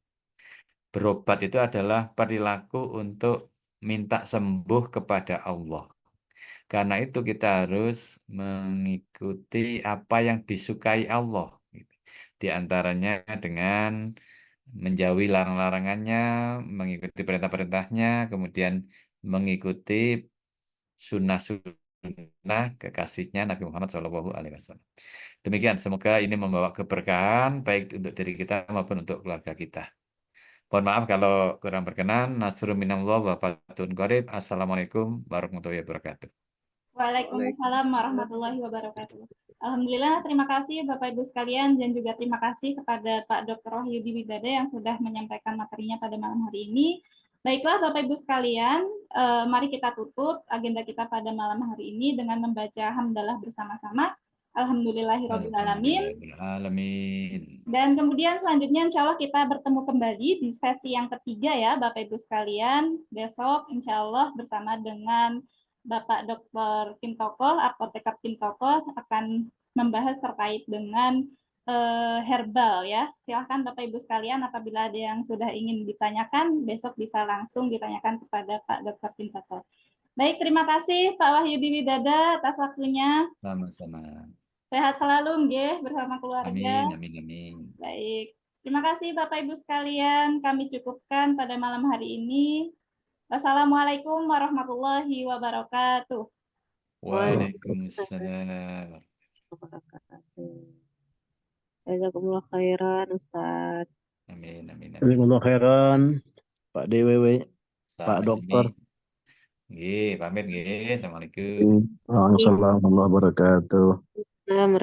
A: Berobat itu adalah perilaku untuk minta sembuh kepada Allah. Karena itu kita harus mengikuti apa yang disukai Allah. Di antaranya dengan menjauhi larang-larangannya, mengikuti perintah-perintahnya, kemudian mengikuti sunnah-sunnah kekasihnya Nabi Muhammad SAW. Demikian, semoga ini membawa keberkahan baik untuk diri kita maupun untuk keluarga kita. Mohon maaf kalau kurang berkenan. Nasrun minallah wa fatun qarib. Assalamualaikum warahmatullahi wabarakatuh.
B: Waalaikumsalam warahmatullahi wabarakatuh. Alhamdulillah, terima kasih Bapak Ibu sekalian dan juga terima kasih kepada Pak Dr. Wahyudi Widada yang sudah menyampaikan materinya pada malam hari ini. Baiklah Bapak Ibu sekalian, mari kita tutup agenda kita pada malam hari ini dengan membaca hamdalah bersama-sama. Alhamdulillahirrahmanirrahim. Dan kemudian selanjutnya insya Allah kita bertemu kembali di sesi yang ketiga ya Bapak Ibu sekalian. Besok insya Allah bersama dengan Bapak Dr. Pintoko, apoteker Pintoko akan membahas terkait dengan herbal ya. Silahkan Bapak Ibu sekalian apabila ada yang sudah ingin ditanyakan, besok bisa langsung ditanyakan kepada Pak Dr. Pintoko. Baik, terima kasih Pak Wahyudi Widada atas waktunya.
A: Sama-sama.
B: Sehat selalu nggih bersama keluarga.
A: Amin.
B: Baik. Terima kasih Bapak Ibu sekalian. Kami cukupkan pada malam hari ini. Wassalamualaikum warahmatullahi wabarakatuh.
A: Waalaikumsalam.
D: Jazakumullah khairan, Ustaz.
A: Amin.
E: Jazakumullah khairan, Pak DWW, Pak
A: Sama
E: Dokter.
A: Nggih, pamit nggih. Assalamualaikum.
E: Waalaikumsalam warahmatullahi wabarakatuh.